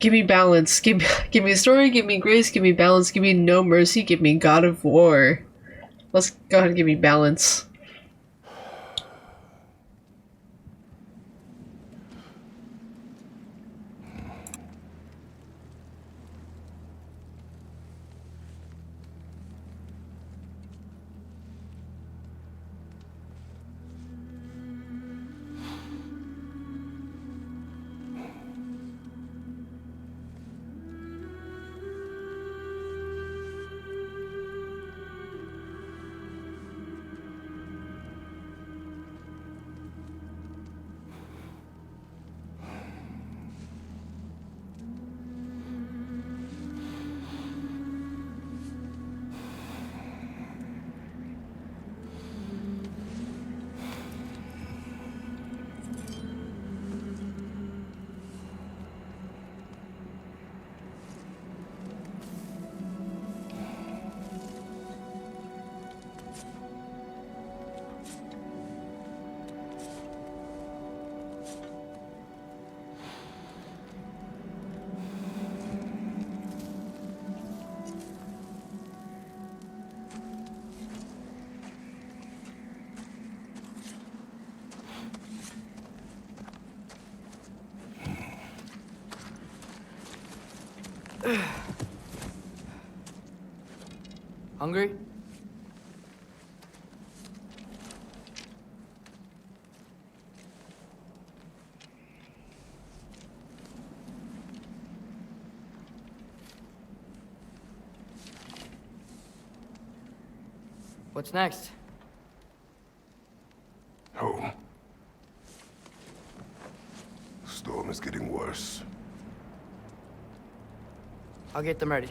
Give me balance. Give me a story. Give me grace. Give me balance. Give me no mercy. Give me God of War. Let's go ahead and give me balance. Hungry? What's next? Home. Storm is getting worse. I'll get them ready.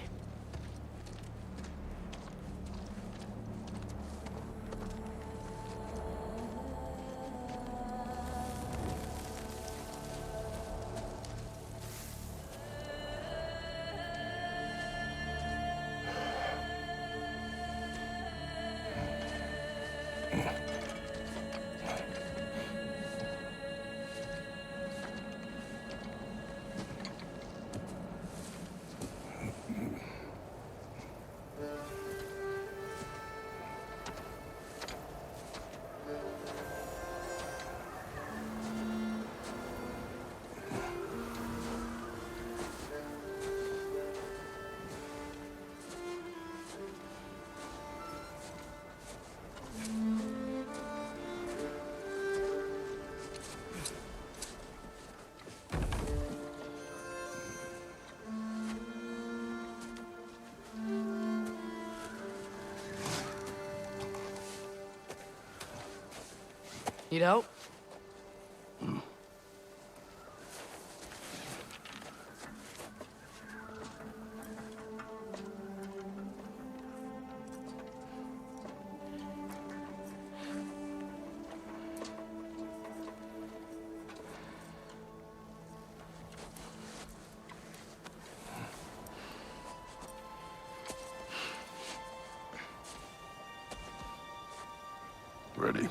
Need help? Ready?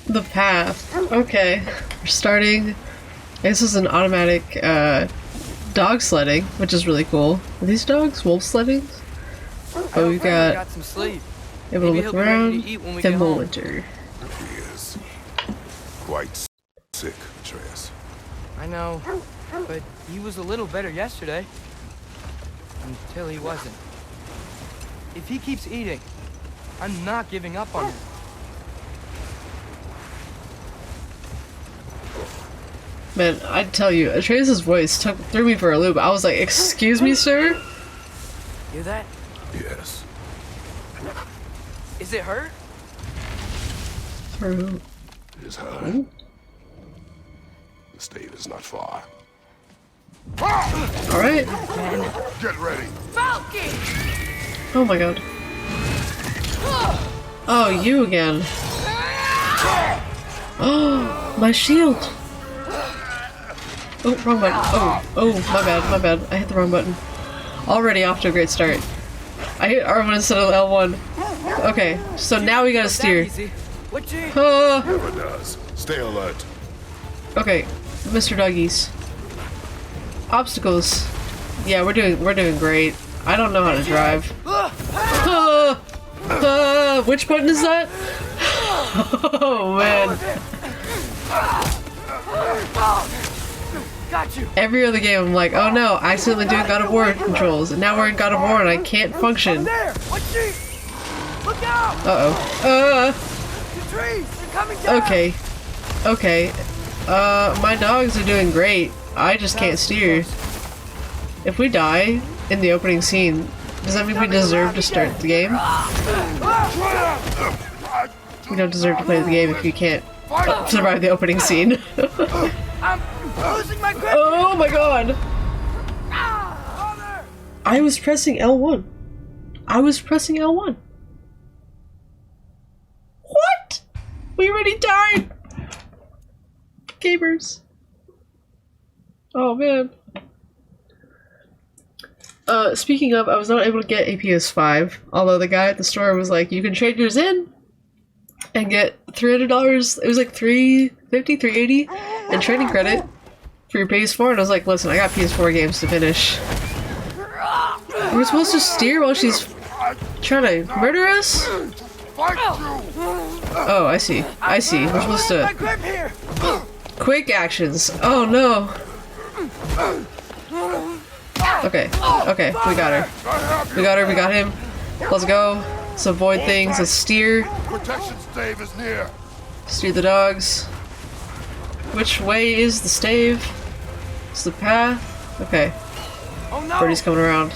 The path. Okay. We're starting. This is an automatic dog sledding, which is really cool. Are these dogs wolf sledding? Oh, we've got some sleep. able to Maybe look he'll be ready around. to eat when we get home. Thermometer. He is quite sick, Atreus. I know, but he was a little better yesterday. Until he wasn't. If he keeps eating, I'm not giving up on him. Man, I tell you, Atreus' voice threw me for a loop. I was like, "Excuse me, sir." Hear that? Yes. Is it hurt? True. It is hurt. The state is not far. All right. Get ready. Falcon! Oh my god. Oh, you again. Oh, my shield! Oh, wrong button. Oh, my bad. I hit the wrong button. Already off to a great start. I hit R1 instead of L1. Okay, so now we gotta steer. Never does. Stay alert. Okay, Mr. Doggies. Obstacles. Yeah, we're doing great. I don't know how to drive. Which button is that? Oh man. Got you. Every other game I'm like, oh no, I accidentally doing God of War controls, and now we're in God of War and I can't function. There. Look out. Uh-oh. The trees. They're coming down. Okay. My dogs are doing great. I just can't steer. If we die in the opening scene, does that mean we deserve to start the game? We don't deserve to play the game if you can't survive the opening scene. I'm losing my grip. Oh my god! I was pressing L1. What? We already died! Gamers. Oh man. Speaking of, I was not able to get a PS5, although the guy at the store was like, you can trade yours in and get $300. It was like $350, $380 in trading credit for your PS4, and I was like, listen, I got PS4 games to finish. We're supposed to steer while she's trying to murder us? Oh, I see. We're supposed to... Quick actions. Oh no. Okay, we got her. We got him. Let's go. Let's avoid things. Let's steer. Protection stave is near. Steer the dogs. Which way is the stave? It's the path? Okay. Oh no. Birdie's coming around.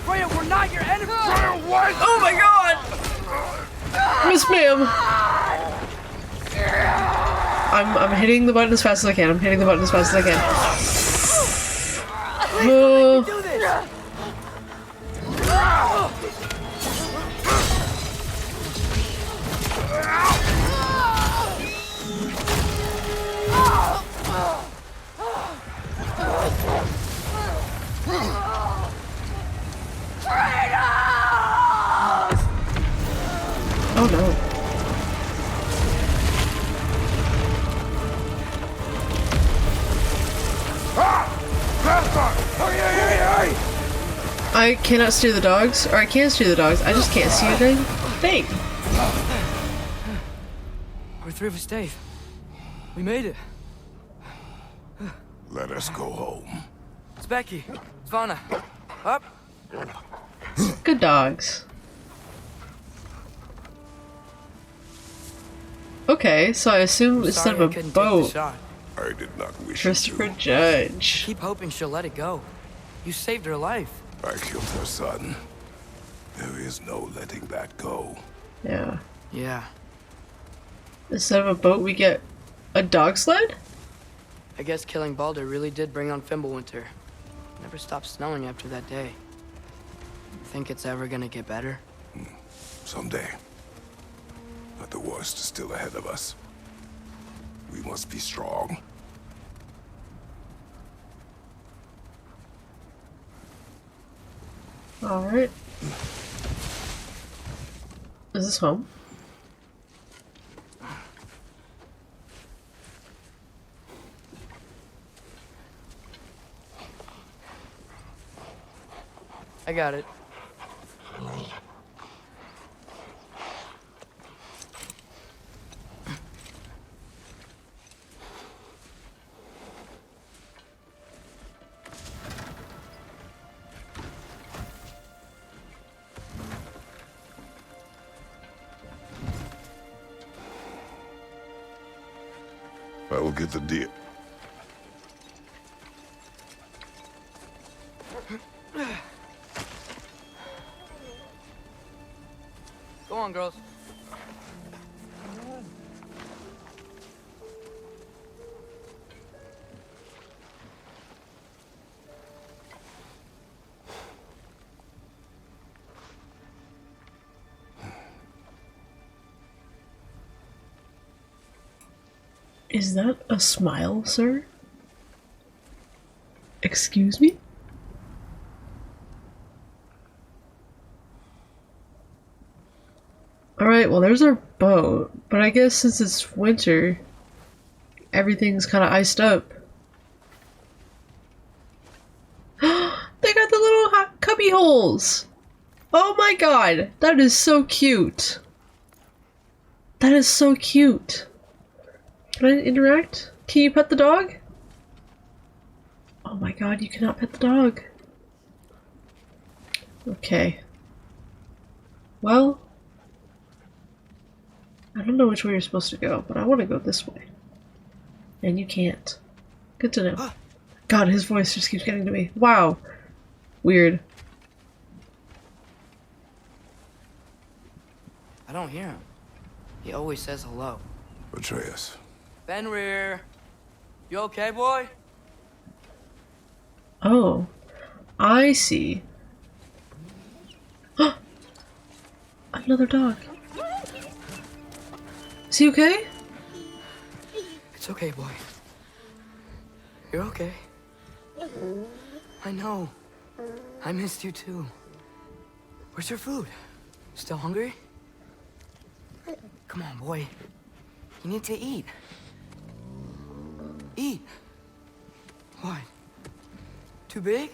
Freya, we're not your enemy. Oh my god! Miss Ma'am! I'm hitting the button as fast as I can. Oh. Do this. Oh no. I cannot steer the dogs, or I can steer the dogs, I just can't see a dang thing. We're through with Stave. We made it. Let us go home. It's Becky. Svana. Up. Good dogs. Okay, so I assume instead of a boat, I did not wish Christopher you to. Judge. Keep hoping she'll let it go. You saved her life. I killed her son. There is no letting that go. Yeah. Yeah. Instead of a boat, we get a dog sled? I guess killing Balder really did bring on Fimbulwinter. Never stopped snowing after that day. Think it's ever gonna get better? Someday. But the worst is still ahead of us. We must be strong. Alright. Is this home? I got it. I will get the deer. Go on, girls. Is that a smile, sir? Excuse me? Alright, well there's our boat, but I guess since it's winter, everything's kind of iced up. They got the little cubby holes! Oh my god, that is so cute! That is so cute! Can I interact? Can you pet the dog? Oh my god, you cannot pet the dog. Okay. Well, I don't know which way you're supposed to go, but I want to go this way. And you can't. Good to know. God, his voice just keeps getting to me. Wow. Weird. I don't hear him. He always says hello. Atreus. Fenrir! You okay, boy? Oh. I see. Another dog. Is he okay? It's okay, boy. You're okay. I know. I missed you too. Where's your food? Still hungry? Come on, boy. You need to eat. Eat. What? Too big?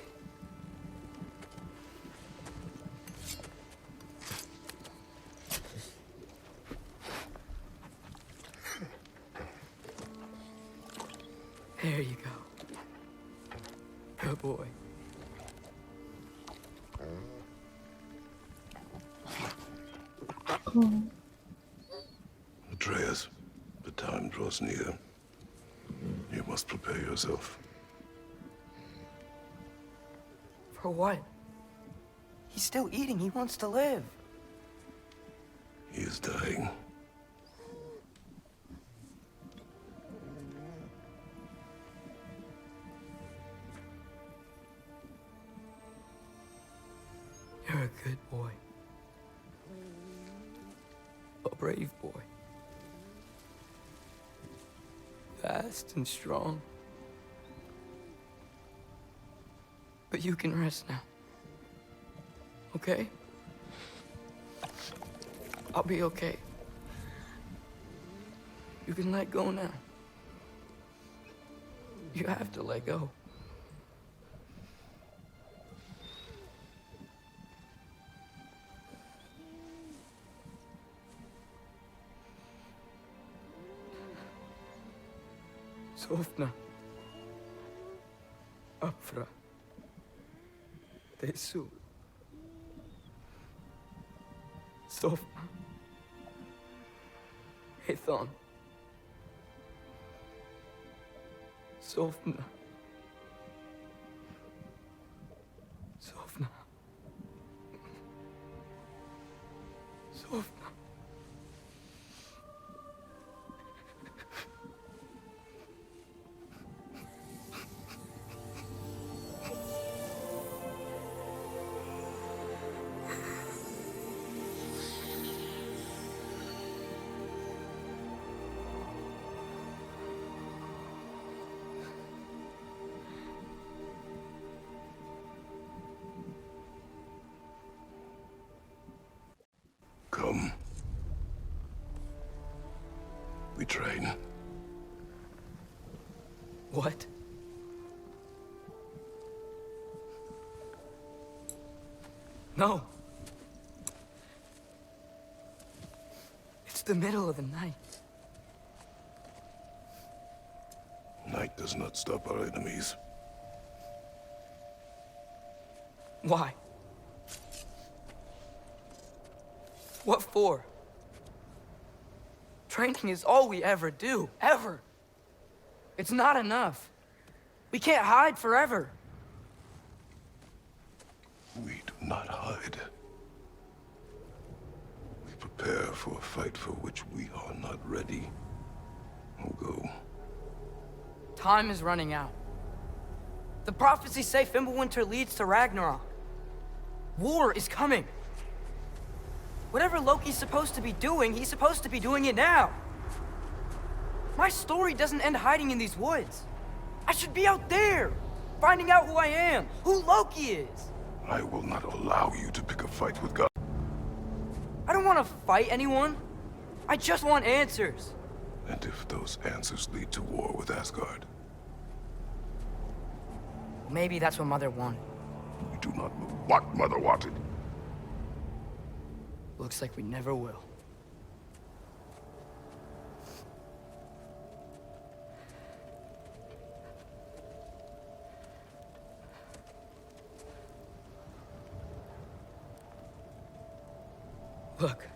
There you go. Good boy. Oh. Atreus, the time draws near. You must prepare yourself. For what? He's still eating. He wants to live. He is dying. You're a good boy. A brave boy. Fast and strong. But you can rest now. Okay? I'll be okay. You can let go now. You have to let go. Sofna. Afra. Tesu. Sofna. Ethon. Sofna. Sofna. Sofna. Come. We train. What? No. It's the middle of the night. Night does not stop our enemies. Why? What for? Training is all we ever do, ever. It's not enough. We can't hide forever. We do not hide. We prepare for a fight for which we are not ready. We'll go. Time is running out. The prophecies say Fimbulwinter leads to Ragnarok. War is coming. Whatever Loki's supposed to be doing, he's supposed to be doing it now. My story doesn't end hiding in these woods. I should be out there, finding out who I am, who Loki is. I will not allow you to pick a fight with God. I don't want to fight anyone. I just want answers. And if those answers lead to war with Asgard, Maybe that's what Mother wanted. we do not know what Mother wanted. Looks like we never will. Look.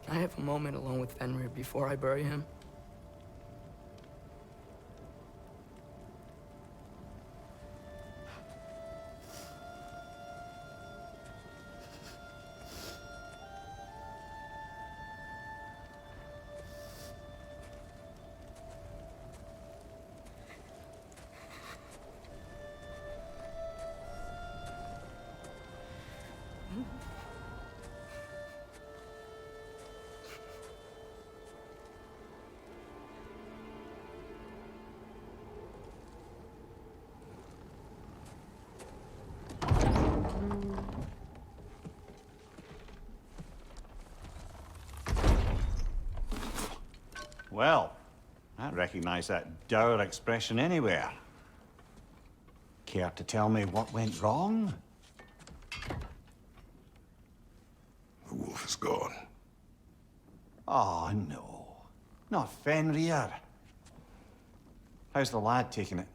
Can I have a moment alone with Fenrir before I bury him? Well, I recognize that dour expression anywhere. Care to tell me what went wrong? The wolf is gone. Oh, no. Not Fenrir. How's the lad taking it?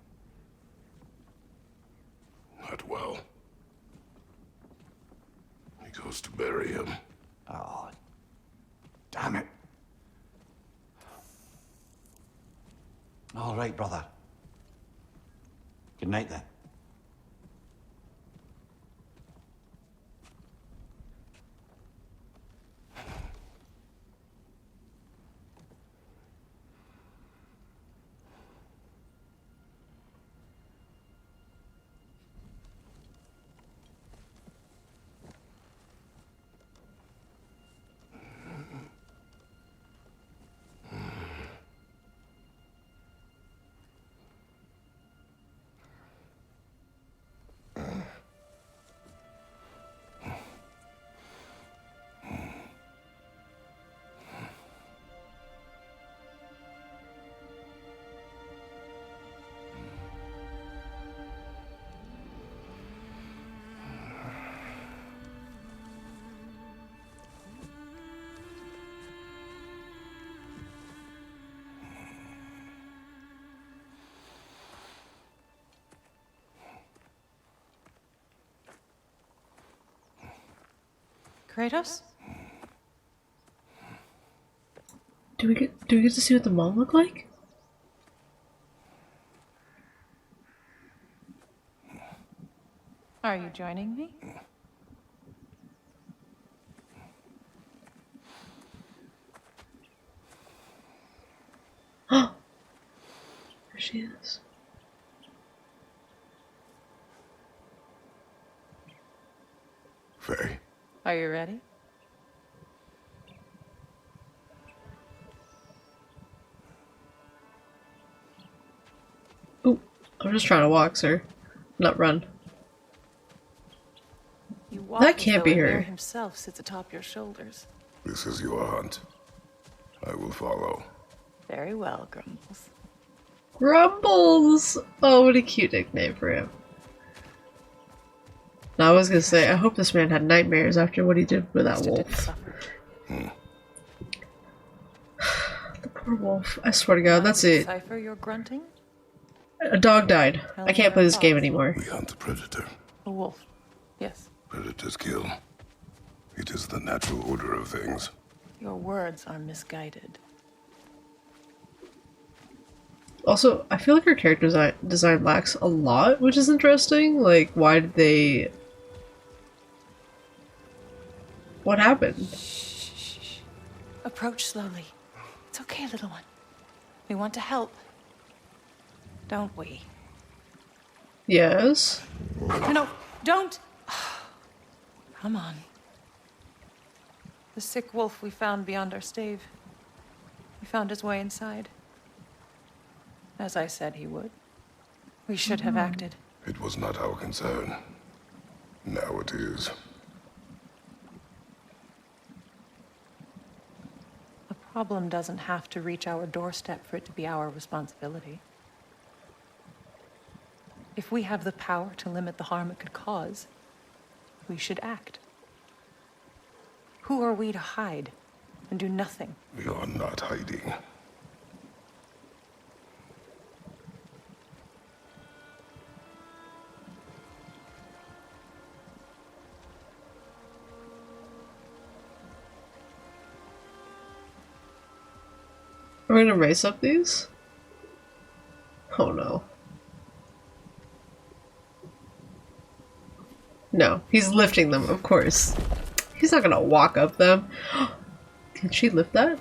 Not well. He goes to bury him. Oh, damn it. All right, brother. Good night, then. Kratos? Do we get to see what the mom look like? Are you joining me? There she is. Faye. Are you ready? Ooh, I'm just trying to walk, sir. Not run. You walk That as can't though be Emir her. himself sits atop your shoulders. This is your hunt. I will follow. Very well, Grumbles. Grumbles! Oh, what a cute nickname for him. Now, I was gonna say, I hope this man had nightmares after what he did with that Mr. didn't wolf. suffer. The poor wolf. I swear to God, that's Mind it. Decipher your grunting? A dog died. I can't play this game anymore. We hunt the predator. A wolf. Yes. Predators kill. It is the natural order of things. Your words are misguided. Also, I feel like her character design lacks a lot, which is interesting. Like, why did they... What happened? Shh. Approach slowly. It's okay, little one. We want to help. Don't we? Yes. No, don't! Come on. The sick wolf we found beyond our stave. He found his way inside. As I said he would. We should have acted. It was not our concern. Now it is. A problem doesn't have to reach our doorstep for it to be our responsibility. If we have the power to limit the harm it could cause, we should act. Who are we to hide and do nothing? We are not hiding. We're gonna race up these? Oh no. No, he's lifting them, of course. He's not gonna walk up them. Can she lift that?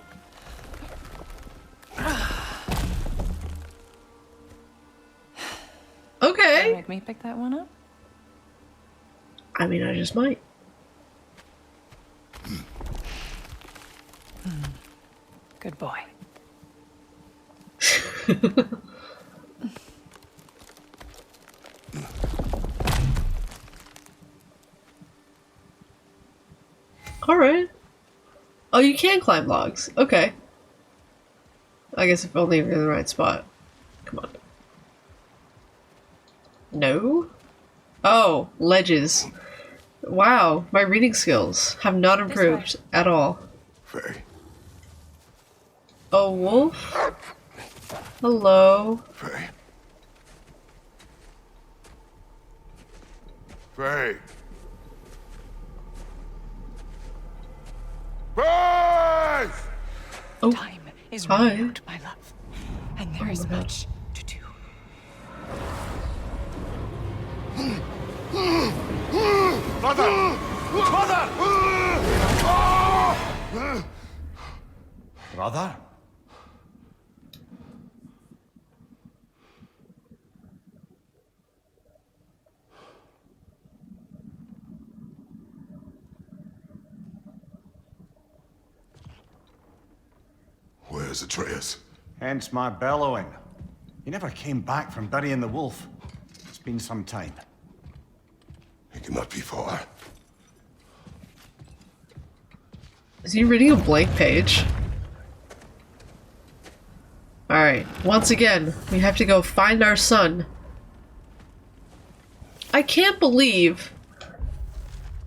Okay. Make me pick that one up? I mean, I just might. Good boy. Alright. Oh, you can climb logs. Okay. I guess if only you're in the right spot. Come on. No? Oh, ledges. Wow, my reading skills have not improved at all. Faye. Oh, wolf? Hello? Faye. Faye. Faye! Oh, Time is hi. running out, my love. And there is much to do. Mother! Mother! Brother? Where's Atreus? Hence my bellowing. He never came back from burying the wolf. It's been some time. He cannot be far. Is he reading a blank page? Alright, once again, we have to go find our son. I can't believe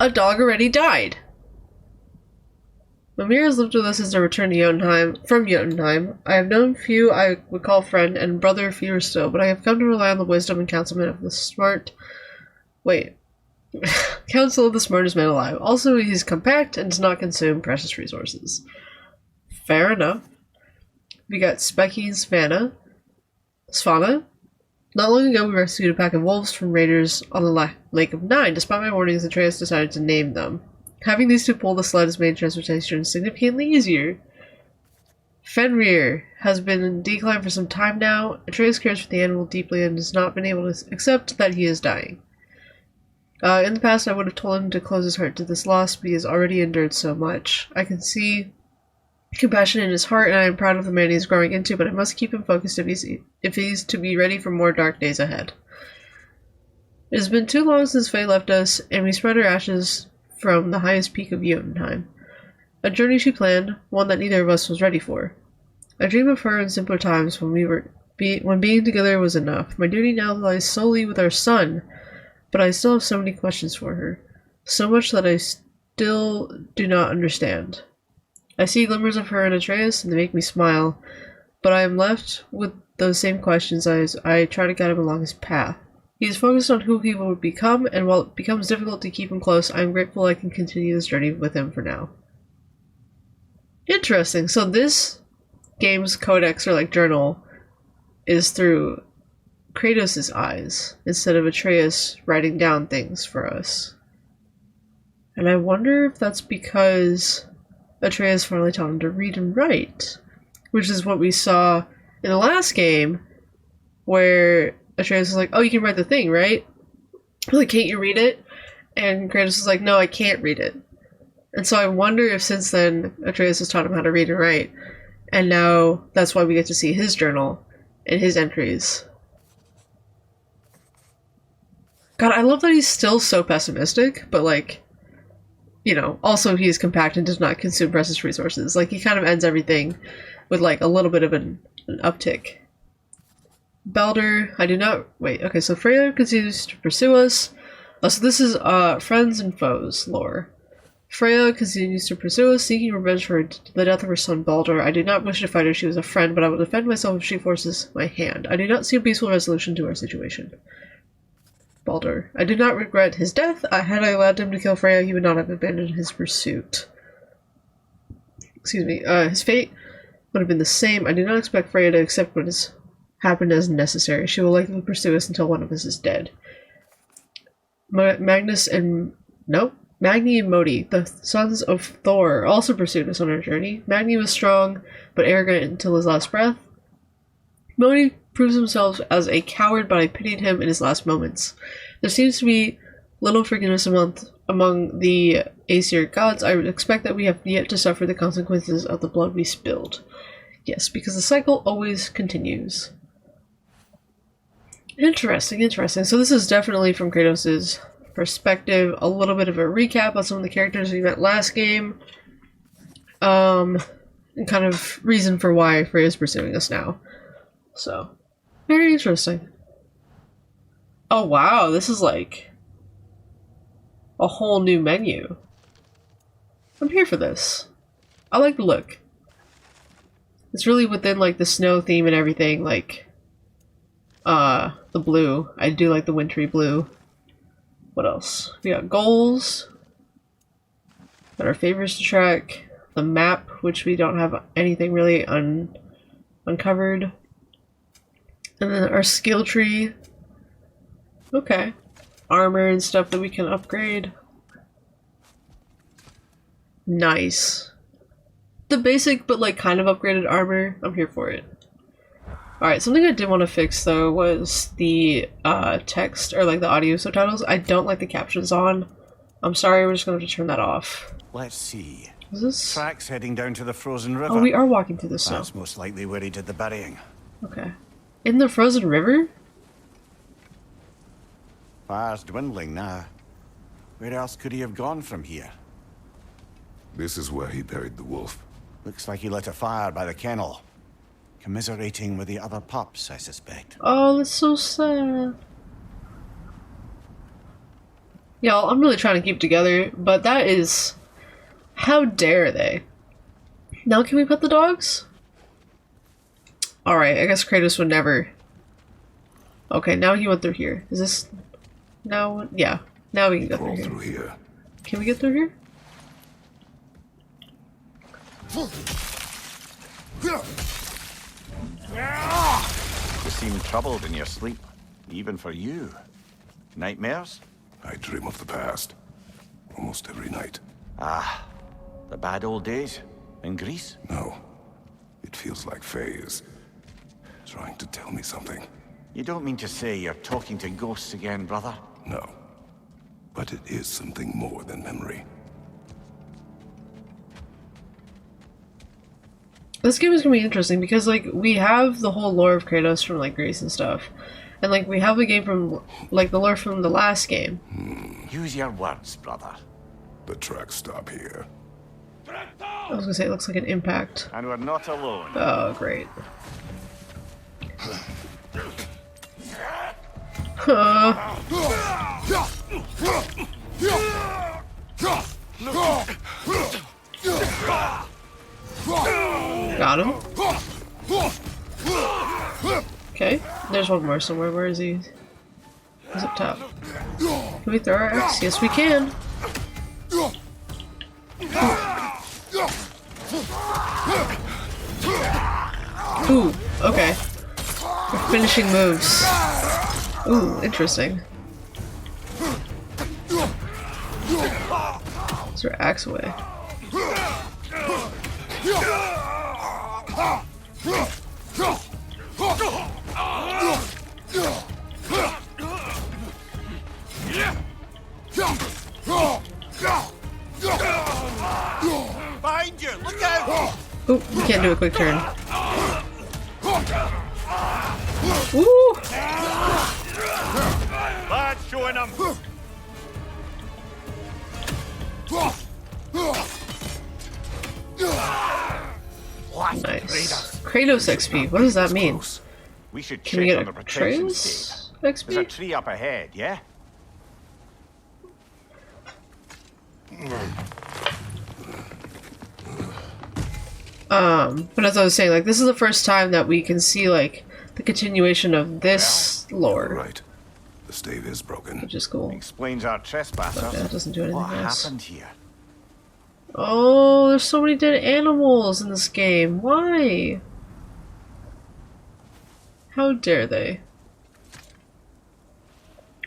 a dog already died. Mimir has lived with us since our return to from Jotunheim. I have known few I would call friend, and brother fewer still, but I have come to rely on the wisdom and counsel of the smart... Wait. Counsel of the smartest man alive. Also, he is compact and does not consume precious resources. Fair enough. We got Specky and Svana. Not long ago, we rescued a pack of wolves from raiders on the Lake of Nine. Despite my warnings, Atreus decided to name them. Having these two pull the sled has made transportation significantly easier. Fenrir has been in decline for some time now. Atreus cares for the animal deeply and has not been able to accept that he is dying. In the past, I would have told him to close his heart to this loss, but he has already endured so much. I can see compassion in his heart, and I am proud of the man he is growing into, but I must keep him focused if he's to be ready for more dark days ahead. It has been too long since Faye left us, and we spread her ashes from the highest peak of Jotunheim. A journey she planned, one that neither of us was ready for. I dream of her in simpler times when when being together was enough. My duty now lies solely with our son, but I still have so many questions for her. So much that I still do not understand. I see glimmers of her and Atreus, and they make me smile, but I am left with those same questions as I try to guide him along his path. He is focused on who he will become, and while it becomes difficult to keep him close, I am grateful I can continue this journey with him for now. Interesting. So this game's codex, or like journal, is through Kratos' eyes, instead of Atreus writing down things for us. And I wonder if that's because Atreus finally taught him to read and write, which is what we saw in the last game, where Atreus was like, oh, you can write the thing, right? Like, can't you read it? And Kratos was like, no, I can't read it. And so I wonder if since then Atreus has taught him how to read and write, And now that's why we get to see his journal and his entries. God, I love that he's still so pessimistic, but like, you know, also he is compact and does not consume precious resources. Like, he kind of ends everything with like a little bit of an uptick. Balder, I do not... Wait, okay, so Freya continues to pursue us. Oh, so this is friends and foes lore. Freya continues to pursue us, seeking revenge for the death of her son Balder. I do not wish to fight her, she was a friend, but I will defend myself if she forces my hand. I do not see a peaceful resolution to our situation. Balder, I do not regret his death. Had I allowed him to kill Freya, he would not have abandoned his pursuit. Excuse me, his fate would have been the same. I do not expect Freya to accept what has happened as necessary. She will likely pursue us until one of us is dead. Magni and Modi, the sons of Thor, also pursued us on our journey. Magni was strong, but arrogant until his last breath. Modi proves himself as a coward, but I pitied him in his last moments. There seems to be little forgiveness among the Aesir gods. I would expect that we have yet to suffer the consequences of the blood we spilled. Yes, because the cycle always continues. Interesting, interesting. So this is definitely from Kratos' perspective, a little bit of a recap on some of the characters we met last game, and kind of reason for why Freya's pursuing us now. So, very interesting. Oh wow, this is like a whole new menu. I'm here for this. I like the look. It's really within like the snow theme and everything, like the blue. I do like the wintry blue. What else? We got goals. Got our favorites to track. The map, which we don't have anything really uncovered. And then our skill tree. Okay. Armor and stuff that we can upgrade. Nice. The basic but like kind of upgraded armor. I'm here for it. Alright, something I did want to fix though was the text, or like the audio subtitles. I don't like the captions on. I'm sorry, we're just going to have to turn that off. Let's see. Is this... Tracks heading down to the frozen river. Oh, we are walking through the snow. That's most likely where he did the burying. Okay. In the frozen river? Fire's dwindling now. Where else could he have gone from here? This is where he buried the wolf. Looks like he lit a fire by the kennel. Commiserating with the other pups, I suspect. Oh, that's so sad. Y'all, I'm really trying to keep it together, but that is... How dare they? Now can we pet the dogs? Alright, I guess Kratos would never... Okay, now he went through here. Is this... Now... Yeah. Now we can go through here. Can we get through here? You seem troubled in your sleep, even for you. Nightmares? I dream of the past. Almost every night. Ah, the bad old days in Greece? No. It feels like Faye is trying to tell me something. You don't mean to say you're talking to ghosts again, brother? No. But it is something more than memory. This game is gonna be interesting because, like, we have the whole lore of Kratos from, like, Greece and stuff. And, like, we have the game from, like, the lore from the last game. Use your words, brother. The tracks stop here. I was gonna say, it looks like an impact. And we're not alone. Oh, great. Huh. Got him. Okay, there's one more somewhere. Where is he? He's up top. Can we throw our axe? Yes, we can. Ooh, okay. We're finishing moves. Ooh, interesting. Let's throw our axe away. Behind you! Look out! Oh, you can't do a quick turn. Woo! Lads, showing them. Nice. Kratos XP. What does that mean? We should Can we check get on a the protection Kratos state. There's a XP? tree up ahead, yeah? But as I was saying, like, this is the first time that we can see, like, the continuation of this You're lore, right. The stave is broken. which is cool. Explains our trespassers. But that doesn't do anything What else. happened here? Oh, there's so many dead animals in this game. Why? How dare they?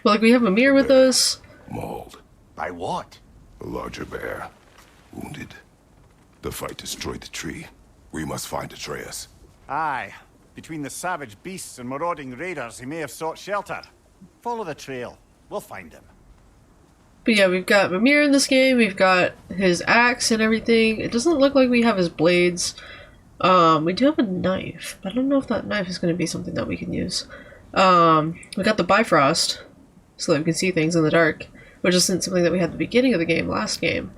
Well, like, we have Amir with us. Mauled. By what? A larger bear. Wounded. The fight destroyed the tree. We must find Atreus. Aye. Between the savage beasts and marauding raiders, he may have sought shelter. Follow the trail. We'll find him. But yeah, we've got Mimir in this game, we've got his axe and everything. It doesn't look like we have his blades. We do have a knife, but I don't know if that knife is going to be something that we can use. We got the Bifrost, so that we can see things in the dark, which isn't something that we had at the beginning of the game, last game.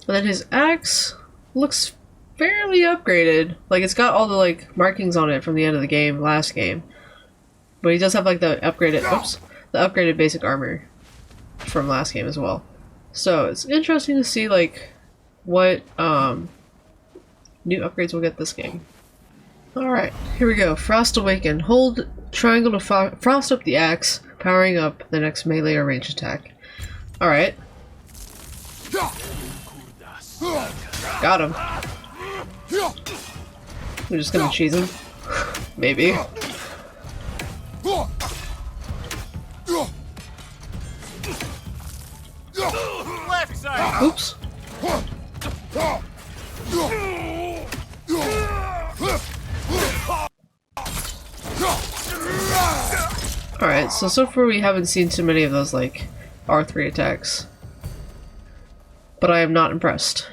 And then his axe looks fairly upgraded. Like, it's got all the, like, markings on it from the end of the game, last game. But he does have, like, the upgraded, the upgraded basic armor from last game as well. So it's interesting to see, like, what new upgrades we'll get this game. Alright, here we go. Frost Awaken. Hold triangle to frost up the axe, powering up the next melee or range attack. Alright. Got him. We're just gonna cheese him. Maybe. Left side! Oops. Alright, so far we haven't seen too many of those, like, R3 attacks. But I am not impressed.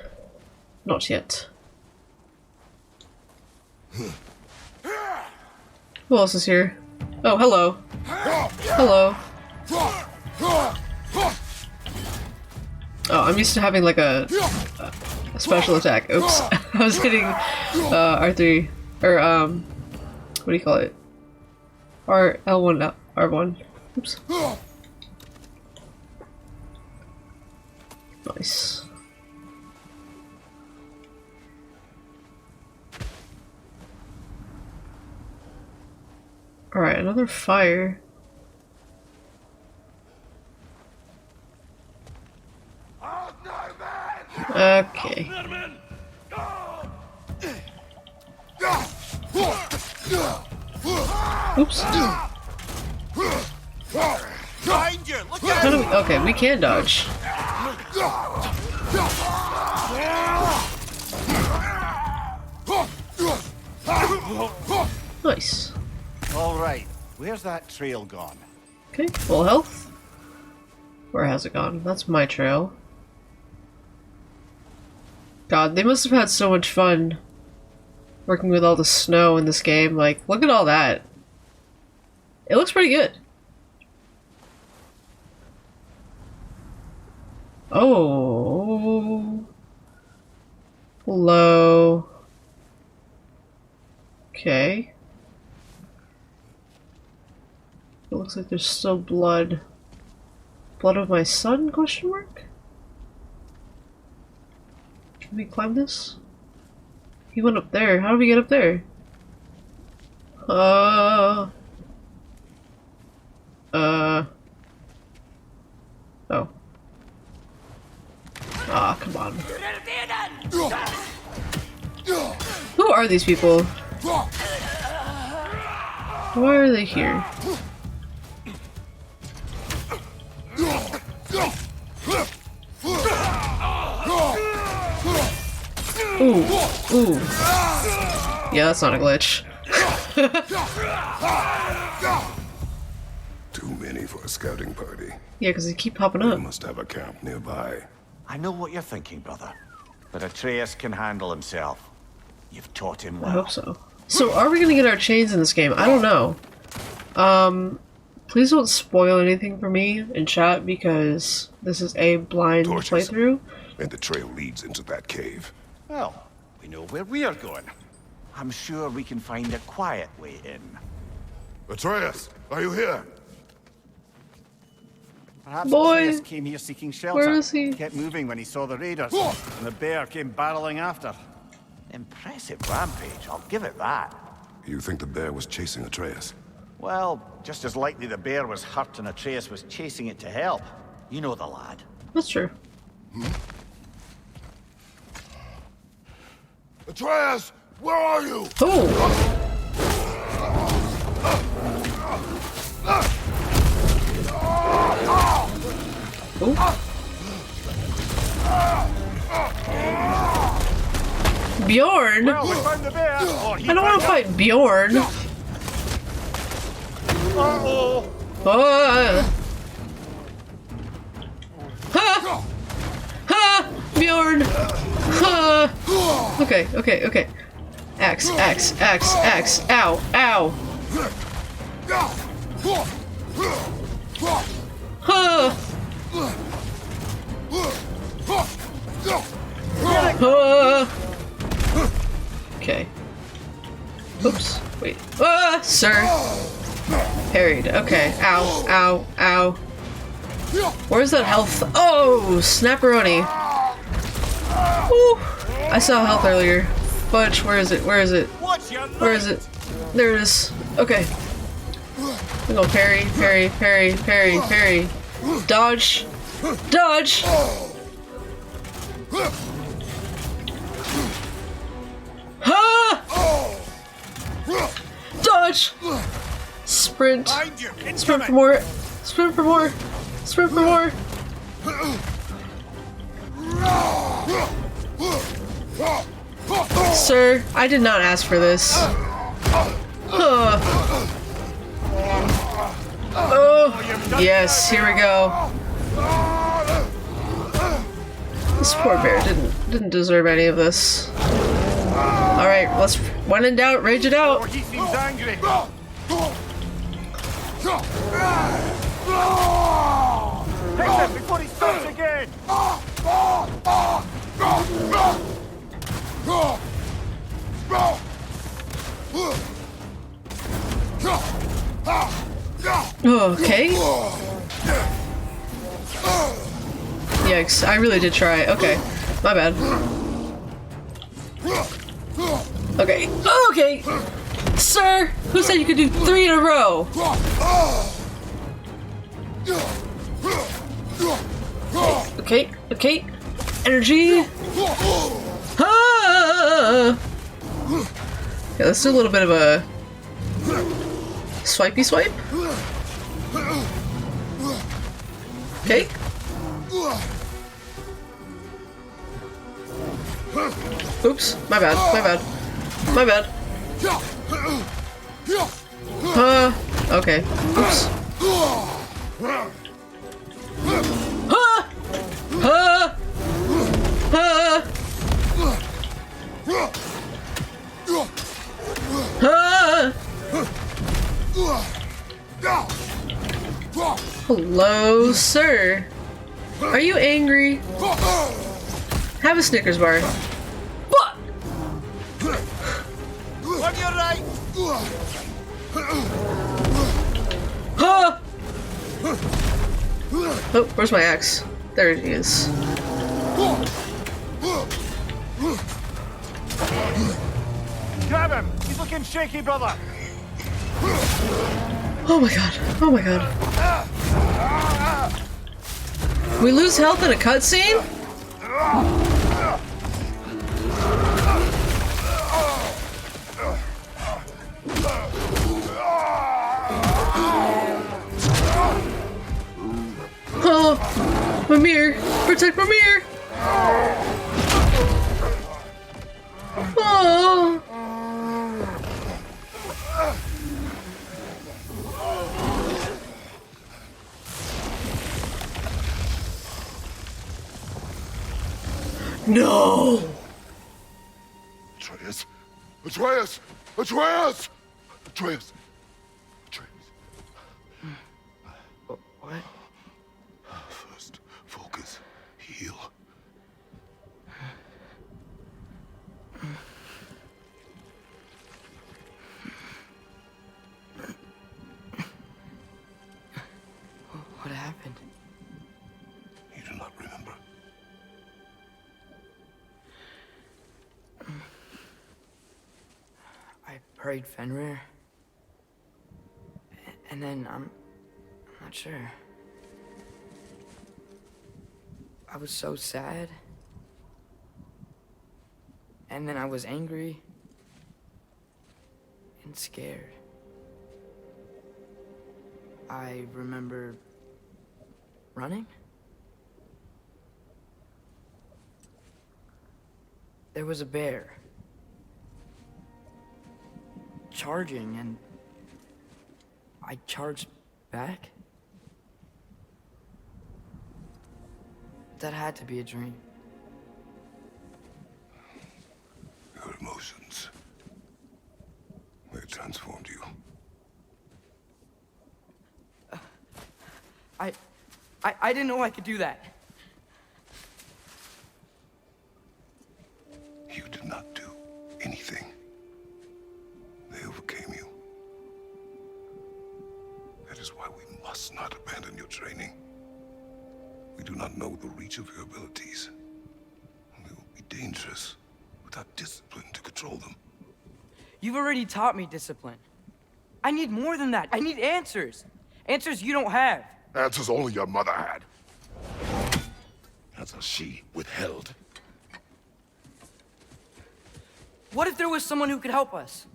Not yet. Who else is here? Oh, hello. Hello. Oh, I'm used to having, like, a special attack. Oops. I was hitting R3. Or, what do you call it? L1, R1. Oops. Nice. Alright, another fire. Okay. Oops. Behind you! Look How do we, okay, we can dodge. Nice. Alright, where's that trail gone? Okay, full health. Where has it gone? That's my trail. God, they must have had so much fun working with all the snow in this game. Like, look at all that. It looks pretty good. Oh. Hello. Okay. It looks like there's still blood. Blood of my son? Question mark? Can we climb this? He went up there. How do we get up there? Oh. Ah, come on. Who are these people? Why are they here? Ooh, ooh. Yeah, that's not a glitch. Too many for a scouting party. Yeah, because they keep popping We up. must have a camp nearby. I know what you're thinking, brother. But Atreus can handle himself. You've taught him I well. hope so. So, are we gonna get our chains in this game? I don't know. Please don't spoil anything for me in chat because this is a blind Torches. playthrough. And the trail leads into that cave. Well, we know where we are going. I'm sure we can find a quiet way in. Atreus, are you here? Perhaps Boy, Atreus came here seeking shelter. where is he? Kept moving when he saw the raiders, and the bear came barreling after. Impressive rampage, I'll give it that. You think the bear was chasing Atreus? Well, just as likely the bear was hurt and Atreus was chasing it to help. You know the lad. That's true. Atreus, where are you? Oh! Bjorn? Well, we found the bear. Or he I don't want to fight Bjorn. Uh-oh. Ha! Ha! Bjorn! Ha! Okay, okay, okay. Axe, axe, axe, axe. Ow, ow. Ha! Okay. Oops. Wait. Sir. Parried. Okay. Ow. Ow. Ow. Where's that health? Oh! Snapperoni. Woo! I saw health earlier. Fudge, where is it? Where is it? Where is it? There it is. Okay. We go parry, parry, parry, parry, parry. Dodge. Dodge! Ha! Dodge! Sprint. Sprint for more. Sprint for more. Sprint for more. Sir, I did not ask for this. Oh, yes, here we go. This poor bear didn't deserve any of this. All right, let's when in doubt, rage it out. He seems angry. Hit him before he starts again. Okay. Yikes, I really did try. Okay, my bad. Okay, okay! Sir, who said you could do 3 in a row? Okay, okay. Energy. Ah! Yeah, let's do a little bit of a swipey swipe. Okay. Oops, my bad, my bad, my bad. Okay. Oops. Hello, sir. Are you angry? Have a Snickers bar. On your right. Oh, where's my axe? There it is. Grab him. He's looking shaky, brother. Oh my god. Oh my god. We lose health in a cutscene? Oh, Mimir! Protect Mimir! Oh! No! Atreus, Atreus! Atreus! Atreus! Atreus! What? First, focus. Heal. What happened? You do not remember. I prayed Fenrir. And then I'm not sure. I was so sad. And then I was angry. And scared. I remember running. There was a bear. Charging, and I charged back. That had to be a dream. Your emotions. They transformed you. I didn't know I could do that. You did not do anything. They overcame you. That is why we must not abandon your training. We do not know the reach of your abilities. We will be dangerous without discipline to control them. You've already taught me discipline. I need more than that. I need answers. Answers you don't have. Answers only your mother had. Answers she withheld. What if there was someone who could help us?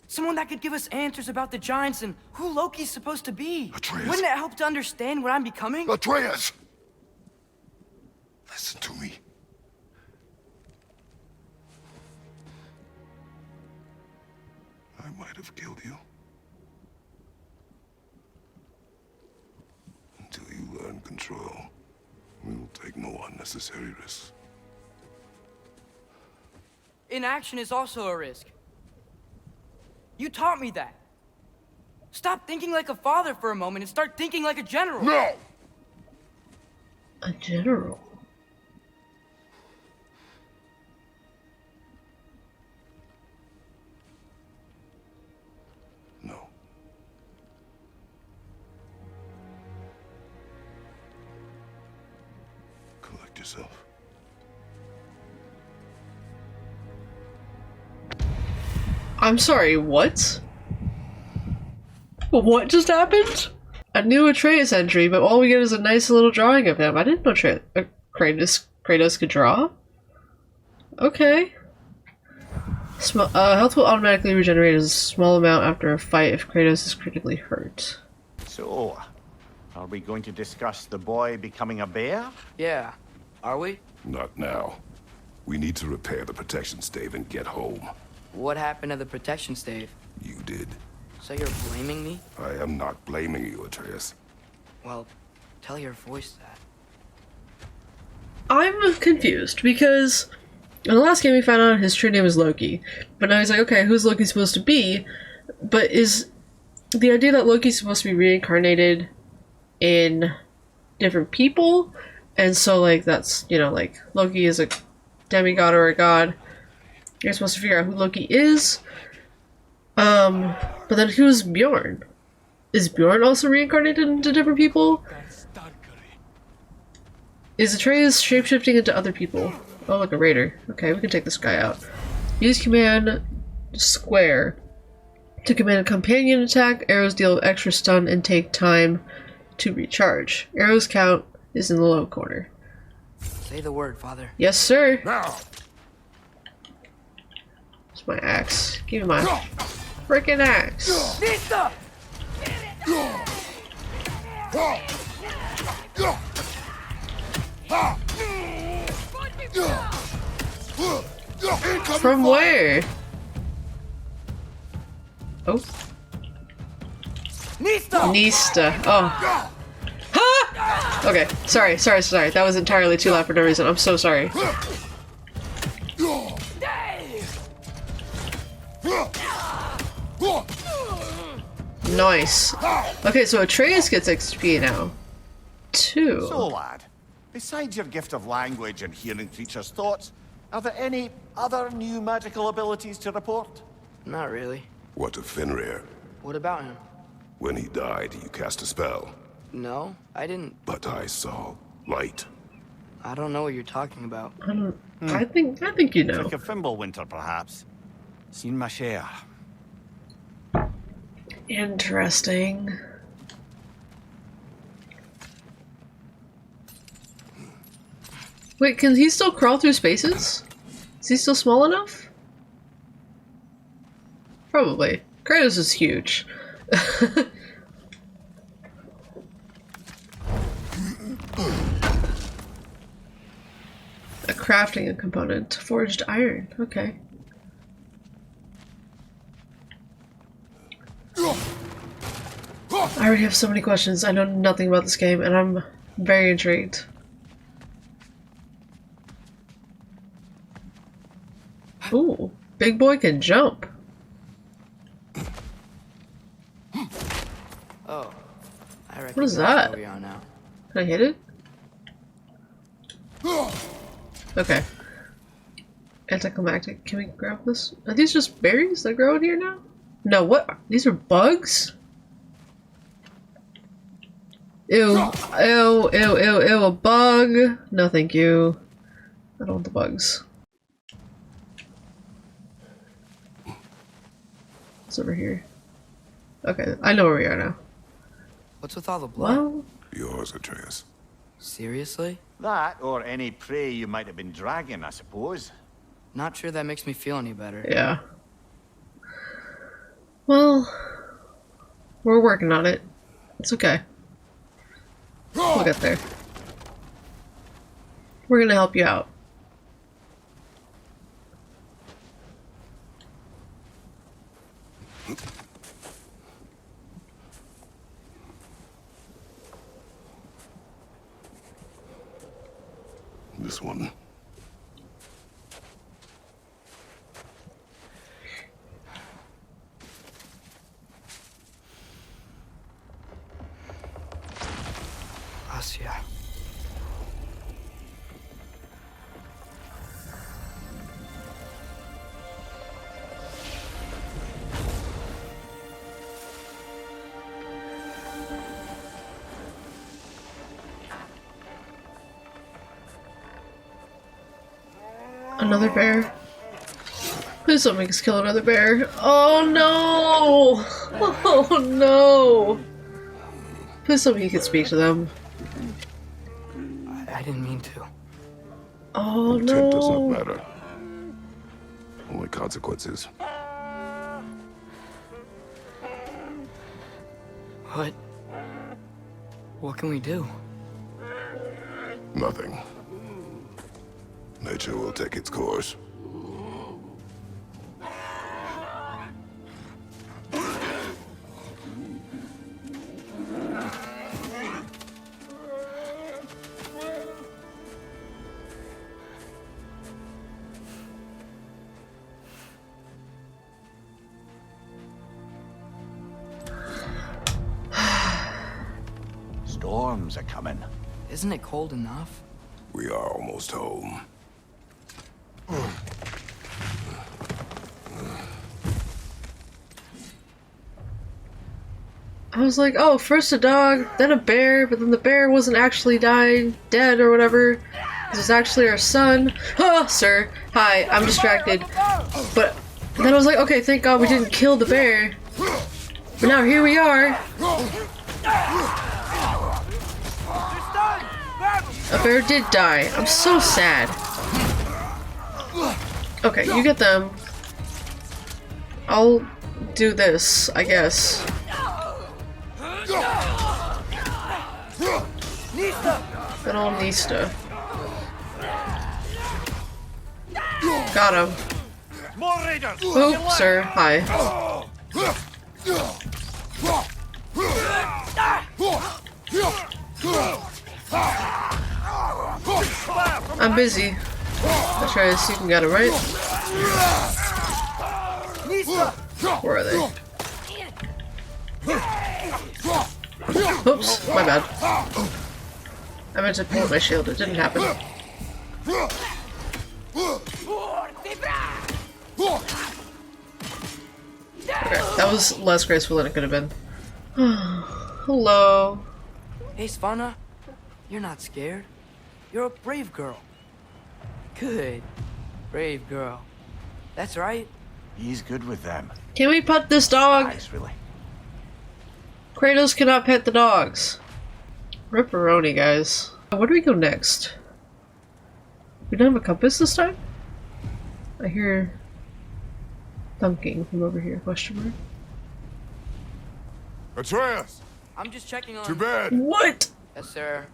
Someone that could give us answers about the giants and who Loki's supposed to be. Atreus. Wouldn't it help to understand what I'm becoming? Atreus! Listen to me. I might have killed you. Until you learn control, we will take no unnecessary risks. Inaction is also a risk. You taught me that. Stop thinking like a father for a moment and start thinking like a general. No! A general. No. Collect yourself. I'm sorry, what? What just happened? A new Atreus entry, but all we get is a nice little drawing of him. I didn't know Kratos could draw. Okay. Health will automatically regenerate a small amount after a fight if Kratos is critically hurt. So, are we going to discuss the boy becoming a bear? Yeah. Are we? Not now. We need to repair the protection stave and get home. What happened to the protection stave? You did. So you're blaming me? I am not blaming you, Atreus. Well, tell your voice that. I'm confused because in the last game we found out his true name is Loki. But now he's like, okay, who's Loki supposed to be? But is the idea that Loki's supposed to be reincarnated in different people? And so, like, that's, you know, like, Loki is a demigod or a god. You're supposed to figure out who Loki is. But then who's Bjorn? Is Bjorn also reincarnated into different people? Is Atreus shapeshifting into other people? Oh, like a raider. Okay, we can take this guy out. Use command square to command a companion attack. Arrows deal extra stun and take time to recharge. Arrows count is in the low corner. Say the word, Father. Yes, sir. Now! It's my axe. Give me my freaking axe. Nista! From where? Oh. Nista. Oh. Ha! Okay. Sorry. That was entirely too loud for no reason. I'm so sorry. Nice. Okay, so Atreus gets XP now. Two. So, lad, besides your gift of language and hearing creatures' thoughts, are there any other new magical abilities to report? Not really. What of Fenrir? What about him? When he died, you cast a spell. No, I didn't. But I saw light. I don't know what you're talking about. I think you know. Like a Fimbulwinter, perhaps. Seen my share. Interesting. Wait, can he still crawl through spaces? Is he still small enough? Probably. Kratos is huge. A crafting component. Forged iron. Okay. I already have so many questions. I know nothing about this game, and I'm very intrigued. Ooh, big boy can jump. Oh, I reckon What is that's that? where we are now. Can I hit it? Okay. Anticlimactic. Can we grab this? Are these just berries that grow in here now? No, what? These are bugs? Ew. Ew, ew, ew, ew, a bug. No, thank you. I don't want the bugs. What's over here? Okay, I know where we are now. What's with all the blood? Well, Yours, Atreus. Seriously? That, or any prey you might have been dragging, I suppose. Not sure that makes me feel any better. yeah. Well, we're working on it. It's okay. We'll get there. We're gonna help you out. This one. Asya. Another bear. Please don't make us kill another bear. Oh no! Oh no! Please tell me you can speak to them. I didn't mean to. Oh Intent does not no! matter. Only consequences. What? What can we do? Nothing. Nature will take its course. Storms are coming. Isn't it cold enough? We are almost home. I was like, oh, first a dog, then a bear, but then the bear wasn't actually dying, dead or whatever. This is actually our son. Oh, sir. Hi, I'm distracted. But then I was like, okay, thank God we didn't kill the bear. But now here we are. A bear did die. I'm so sad. Okay, you get them. I'll do this, I guess. Good old Nista. Got him. More raiders! Oh, sir. Hi. I'm busy. I'll try to see if we can get it right. Where are they? Oops, my bad. I meant to pull up my shield, it didn't happen. Okay, that was less graceful than it could have been. Hello. Hey, Svana. You're not scared. You're a brave girl. Good. Brave girl. That's right. He's good with them. Can we pet this dog? Nice, really. Kratos cannot pet the dogs. Ripperoni, guys. Where do we go next? We don't have a compass this time? I hear thunking from over here, question mark. Atreus! I'm just checking on... To bed! What? Yes, sir.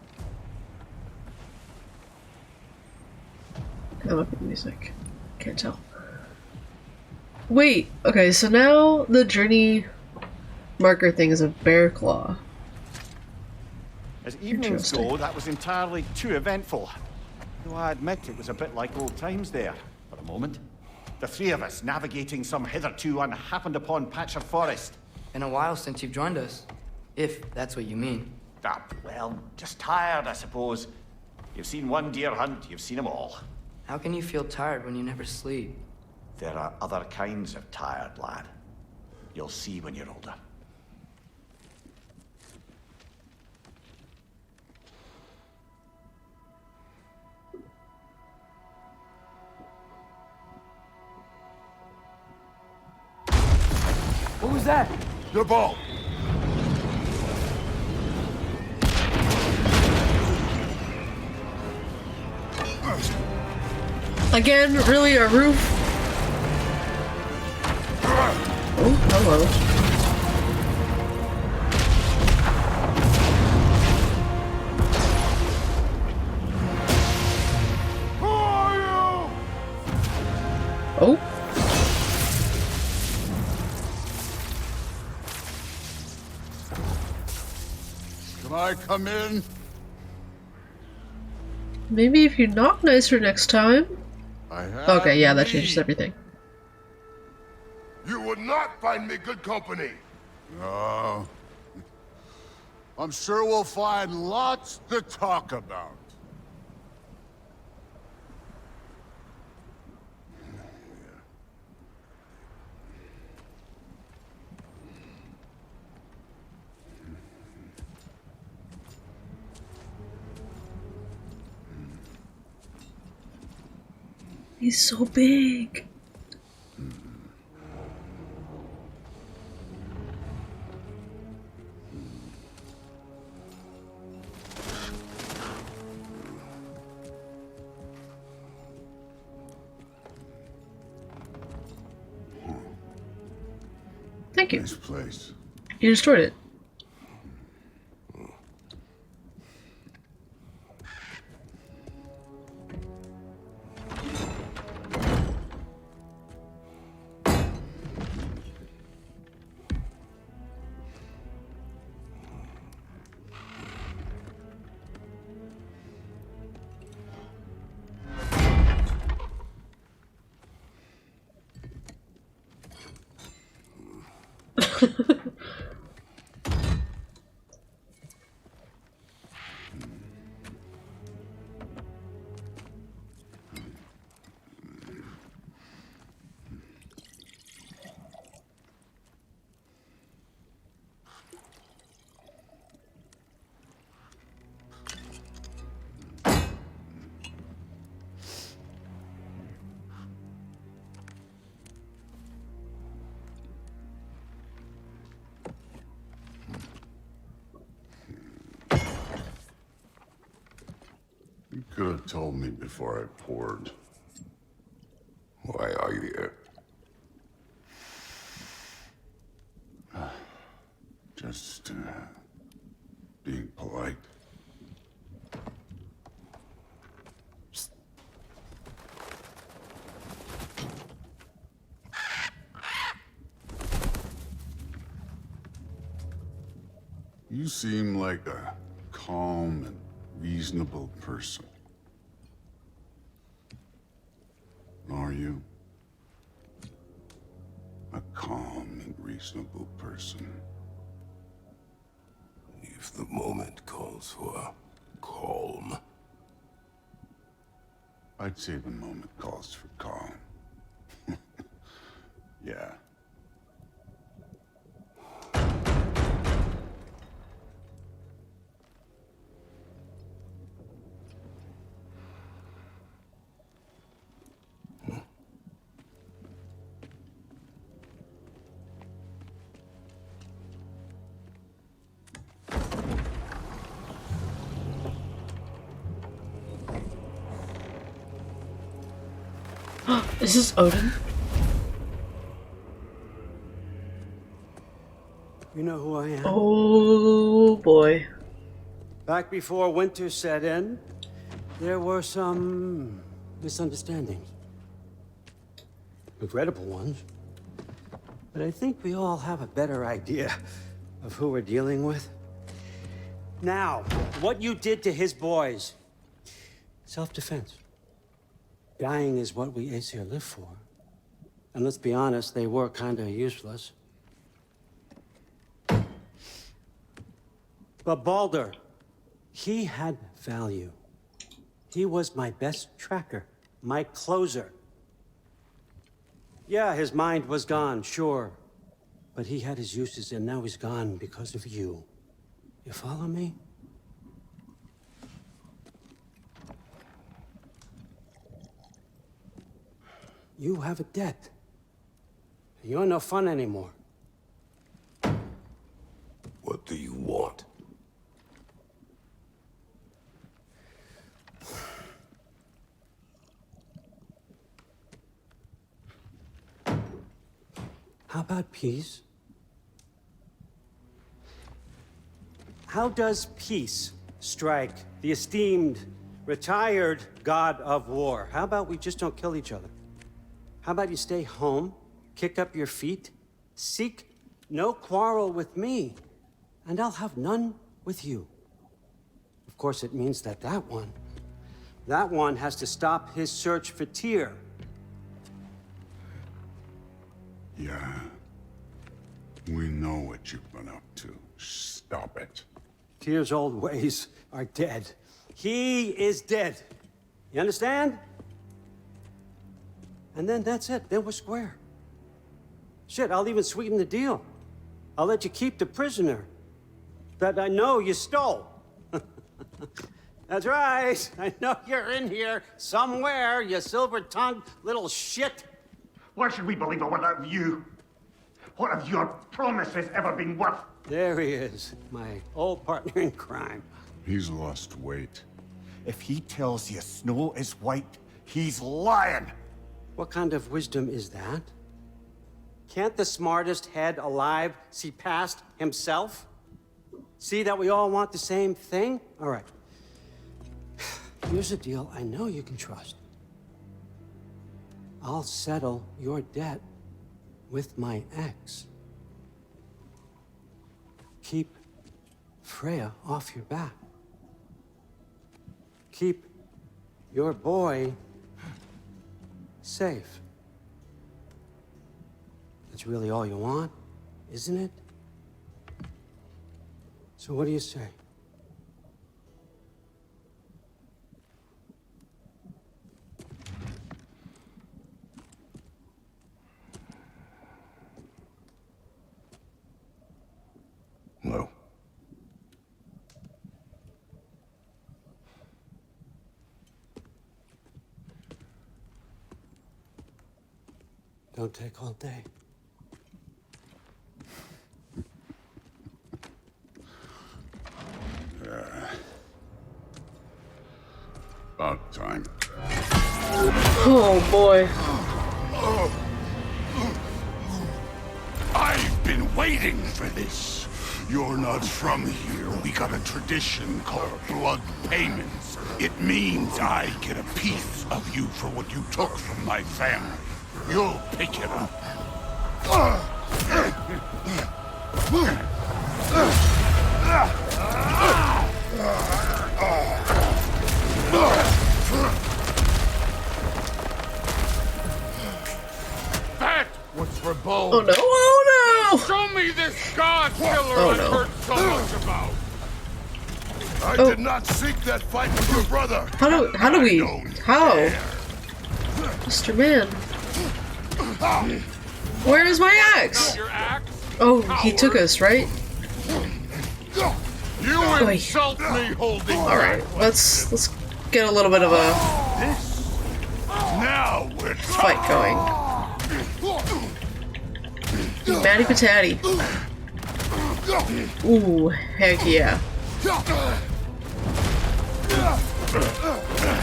I look at the music. Can't tell. Wait, okay, so now the journey marker thing is a bear claw. As evenings go, that was entirely too eventful. Though I admit it was a bit like old times there, for a moment. The three of us navigating some hitherto unhappened upon patch of forest. Been a while since you've joined us. If that's what you mean. Ah, well, just tired, I suppose. You've seen one deer hunt, you've seen them all. How can you feel tired when you never sleep? There are other kinds of tired, lad. You'll see when you're older. What was that? Your ball! Again, really, a roof? Oh, hello. Who are you? Oh. Can I come in? Maybe if you knock nicer next time. I have Okay, yeah, that need. changes everything. You would not find me good company. No. I'm sure we'll find lots to talk about. He's so big. Thank you. Nice place. You destroyed it. You could have told me before I poured. Why are you here? Just, being polite. You seem like a calm and reasonable person. Are you? A calm and reasonable person. You If the moment calls for calm. I'd say the moment calls for calm. Yeah. Is this Odin? You know who I am? Oh boy. Back before winter set in, there were some misunderstandings. Regrettable ones. But I think we all have a better idea of who we're dealing with. Now, what you did to his boys. Self-defense. Dying is what we Aesir live for. And let's be honest, they were kinda useless. But Baldur, he had value. He was my best tracker, my closer. Yeah, his mind was gone, sure. But he had his uses, and now he's gone because of you. You follow me? You have a debt. You're no fun anymore. What do you want? How about peace? How does peace strike the esteemed, retired god of war? How about we just don't kill each other? How about you stay home, kick up your feet, seek no quarrel with me, and I'll have none with you. Of course, it means that that one has to stop his search for Tyr. Yeah. We know what you've been up to. Stop it. Tyr's old ways are dead. He is dead. You understand? And then that's it. Then we're square. Shit, I'll even sweeten the deal. I'll let you keep the prisoner that I know you stole. That's right. I know you're in here somewhere, you silver-tongued little shit. Why should we believe a word out of you? What have your promises ever been worth? There he is, my old partner in crime. He's lost weight. If he tells you snow is white, he's lying. What kind of wisdom is that? Can't the smartest head alive see past himself? See that we all want the same thing? All right. Here's a deal I know you can trust. I'll settle your debt with my ex. Keep Freya off your back. Keep your boy safe. That's really all you want, isn't it? So what do you say? No. Don't take all day. About time. Oh boy. I've been waiting for this. You're not from here. We got a tradition called blood payments. It means I get a piece of you for what you took from my family. You'll pick it up. That was for Bo. Oh no! Oh no! Show me this God killer I've heard so much about. I Oh. did not seek that fight with your brother. How do we? How? Mr. Man. Where is my axe? Your axe? Oh, he took us, right? You Oy. insult me holding. Alright, let's get a little bit of a Now we're fight going. Matty patatty. Ooh, heck yeah.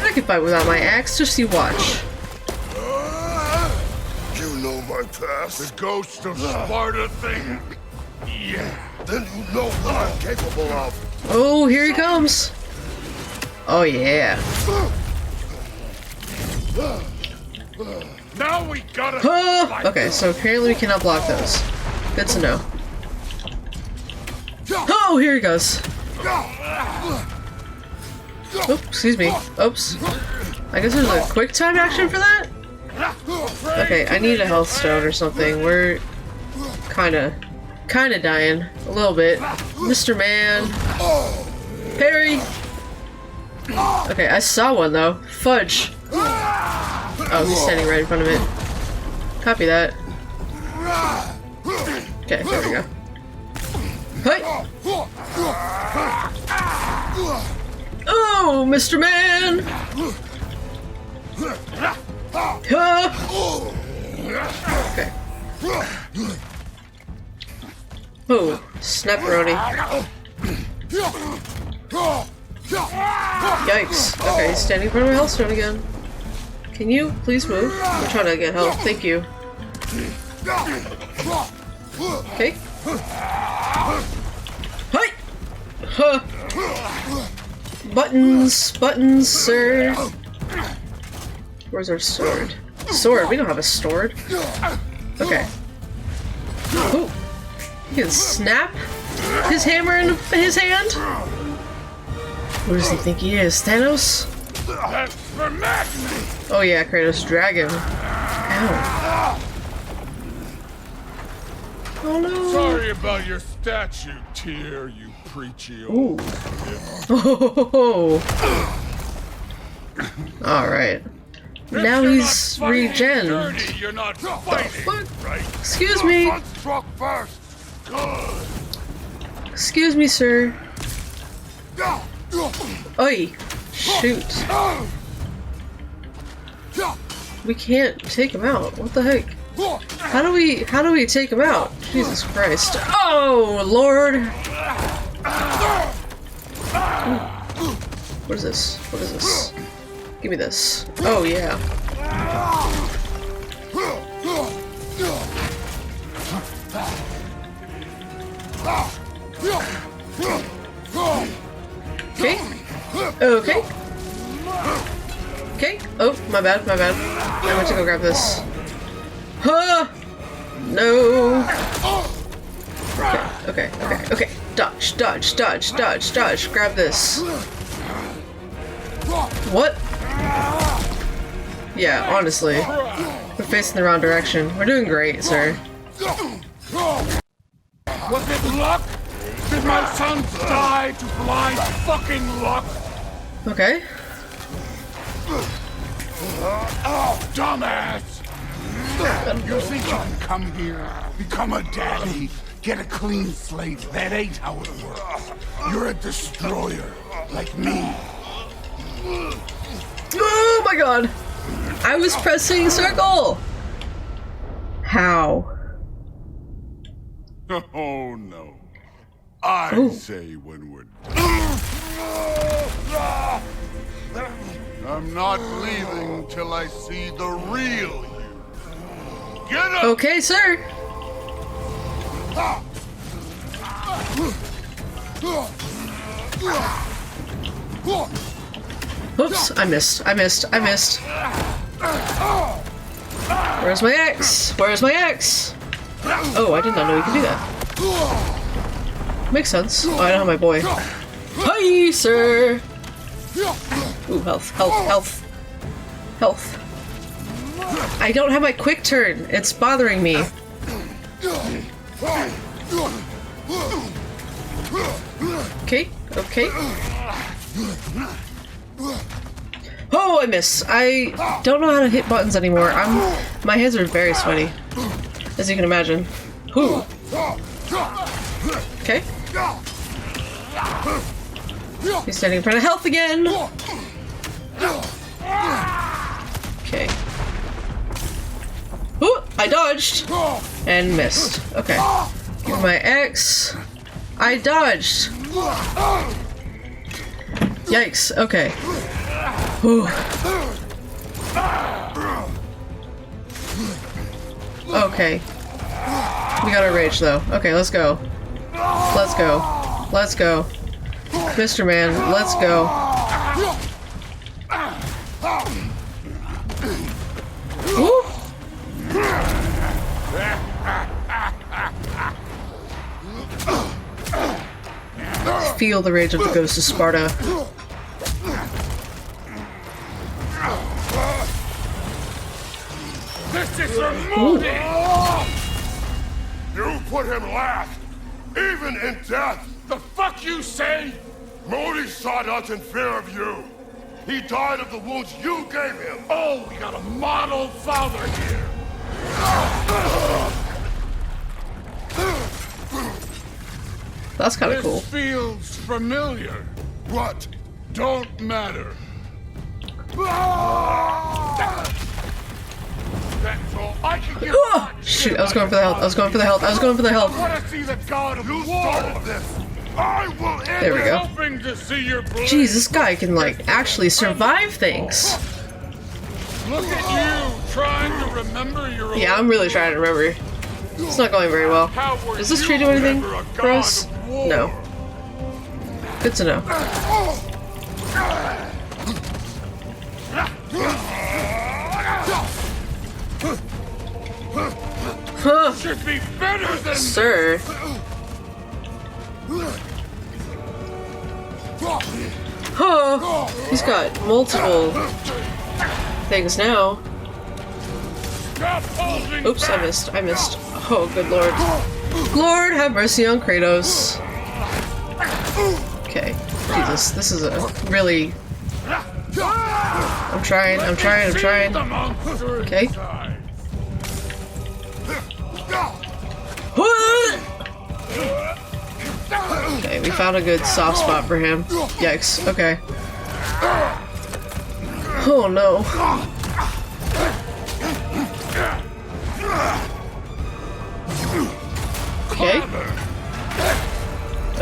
I can fight without my axe, just you watch. You know my past. The ghost of Sparta thing. Yeah. Then you know what I'm capable of. Oh, here he comes. Oh yeah. Now we gotta. Okay, so apparently we cannot block those. Good to know. Oh, here he goes. Oops, excuse me. Oops. I guess there's a quick time action for that? Okay, I need a health stone or something. We're kinda dying. A little bit. Mr. Man. Harry! Okay, I saw one though. Fudge. Oh, he's standing right in front of it. Copy that. Okay, there we go. Hey! Oh, Mr. Man! Huh? Okay. Oh, snapperoni. Yikes. Okay, he's standing in front of my healthstone again. Can you please move? I'm trying to get health. Thank you. Okay. Hi! Huh. Buttons, buttons, sir. Where's our sword? Sword? We don't have a sword. Okay. Ooh. He can snap his hammer in his hand? Who does he think he is? Thanos? Oh yeah, Kratos, dragon. Ow. Oh no. Sorry about your statue, Tyr, you preachy Ooh. old. Oh. Alright. Now he's regened. You're not fighting, What? right? Excuse me. Struck first. Good. Excuse me, sir. Oi. Shoot. We can't take him out. What the heck? How do we take him out? Jesus Christ. Oh, Lord. Ooh. What is this? What is this? Give me this. Oh, yeah. Okay. Okay. Okay. Oh, my bad, my bad. I went to go grab this. Huh! No! Okay, okay. Dodge, dodge, dodge, dodge, dodge. Grab this. What? Yeah, honestly. We're facing the wrong direction. We're doing great, sir. Was it luck? Did my sons die to blind fucking luck? Okay. Oh, dumbass! You think you can come here, become a daddy, get a clean slate? That ain't how it works. You're a destroyer, like me. Oh my god! I was pressing circle! How? Oh no. I Ooh. say when we're I'm not leaving till I see the real you. Get up! Okay, sir. Oops, I missed. Where's my axe? Where's my axe? Oh, I did not know you could do that. Makes sense. Oh, I don't have my boy. Hi, sir! Ooh, health. I don't have my quick turn. It's bothering me. Okay, okay. Oh, I miss. I don't know how to hit buttons anymore. My hands are very sweaty, as you can imagine. Ooh. Okay. He's standing in front of health again. Okay. Ooh, I dodged and missed. Okay. Give my X. I dodged. Yikes. Okay. Ooh. Okay. We got our rage though. Okay, let's go. Let's go. Let's go. Mr. Man, let's go. Woo. Feel the rage of the ghost of Sparta. This is your Modi! You put him last, even in death. The fuck you say? Modi sought us in fear of you. He died of the wounds you gave him. Oh, we got a model father here. That's kind of cool. This feels familiar. What? Don't matter. That's all I can give. Oh, shoot, I was going for the health. I was going for the health. I was going for the health. I want to see the god of war. This. I will end There we go. helping to see your blade. Jeez, this guy can like actually survive things. Look at you trying to remember your own. Yeah, I'm really trying to remember. It's not going very well. Does this tree do anything for us? No. Good to know. Huh. Should be better than Sir. Huh. He's got multiple things now. Stop holding Oops, I missed. I missed. Oh, good lord. Lord, have mercy on Kratos. Okay. Jesus, this is a really... I'm trying. Okay. Okay, we found a good soft spot for him. Yikes. Okay. Oh no. Okay.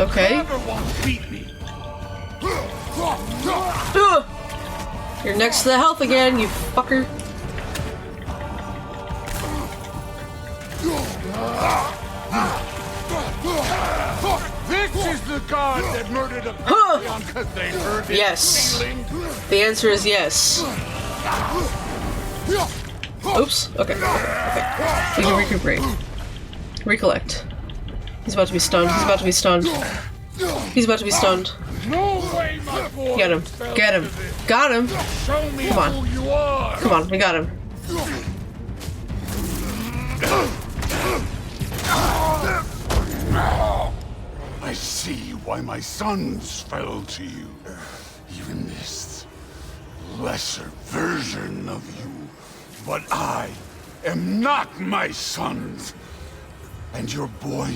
Okay. Ugh. You're next to the health again, you fucker. This is the god that murdered a Huh. because they heard his Yes. feelings. The answer is yes. Oops. Okay. We can recuperate. Recollect. He's about to be stunned. He's about to be stunned. He's about to be stunned. No way, my boy. Get him. Get him. Got him. Show me Come on. who you are. Come on, we got him. I see why my sons fell to you. Even this lesser version of you. But I am not my sons. And your boy,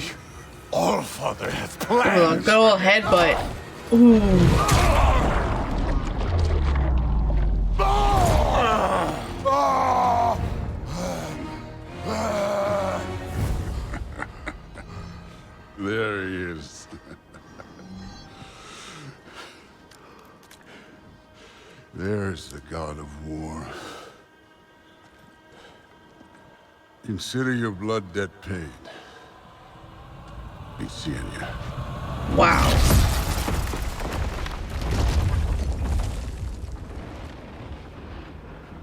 Allfather, has Hold on, plans. good old headbutt. Ooh. There he is. There's the god of war. Consider your blood debt paid. Be seeing you. Wow.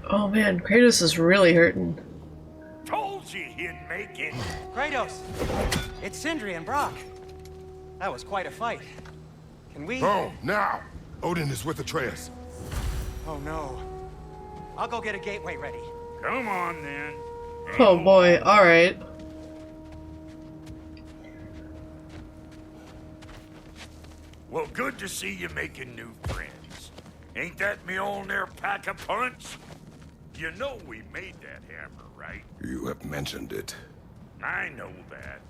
Oh man, Kratos is really hurting. Told you he'd make it. Kratos, it's Sindri and Brock. That was quite a fight. Can we... Oh, now! Odin is with Atreus. Oh no. I'll go get a gateway ready. Come on, then. Oh boy, alright. Well, good to see you making new friends. Ain't that me old there pack a punch? You know we made that hammer, right? You have mentioned it. I know that.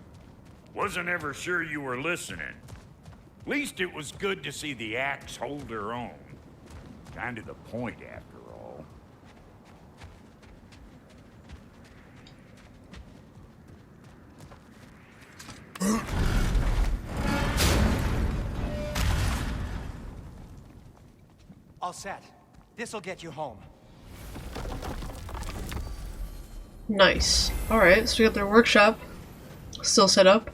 Wasn't ever sure you were listening. Least it was good to see the axe hold her own. Kind of the point, after all. All set. This'll get you home. Nice. Alright, so we got their workshop still set up.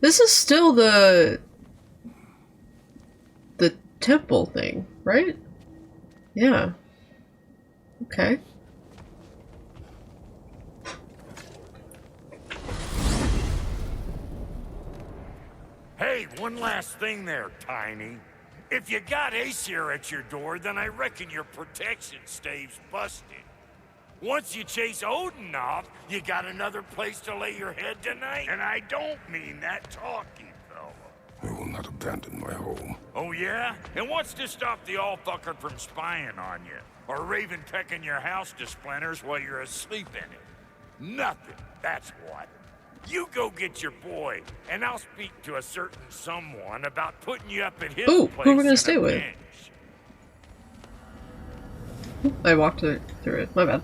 This is still the temple thing, right? Yeah. Okay. Hey, one last thing there, Tiny. If you got Aesir at your door, then I reckon your protection stave's busted. Once you chase Odin off, you got another place to lay your head tonight? And I don't mean that talky fella. I will not abandon my home. Oh yeah? And what's to stop the all-fucker from spying on you? Or Raven pecking your house to splinters while you're asleep in it? Nothing, that's what. You go get your boy, and I'll speak to a certain someone about putting you up at his Ooh, place. who are we gonna in stay a with? pinch. I walked through it. My bad.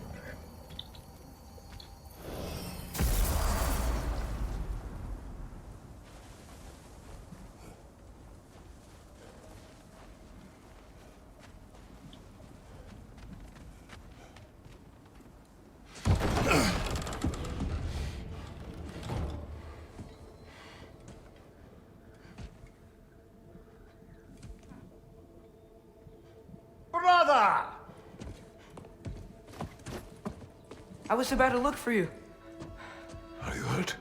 Brother! I was about to look for you. Are you hurt?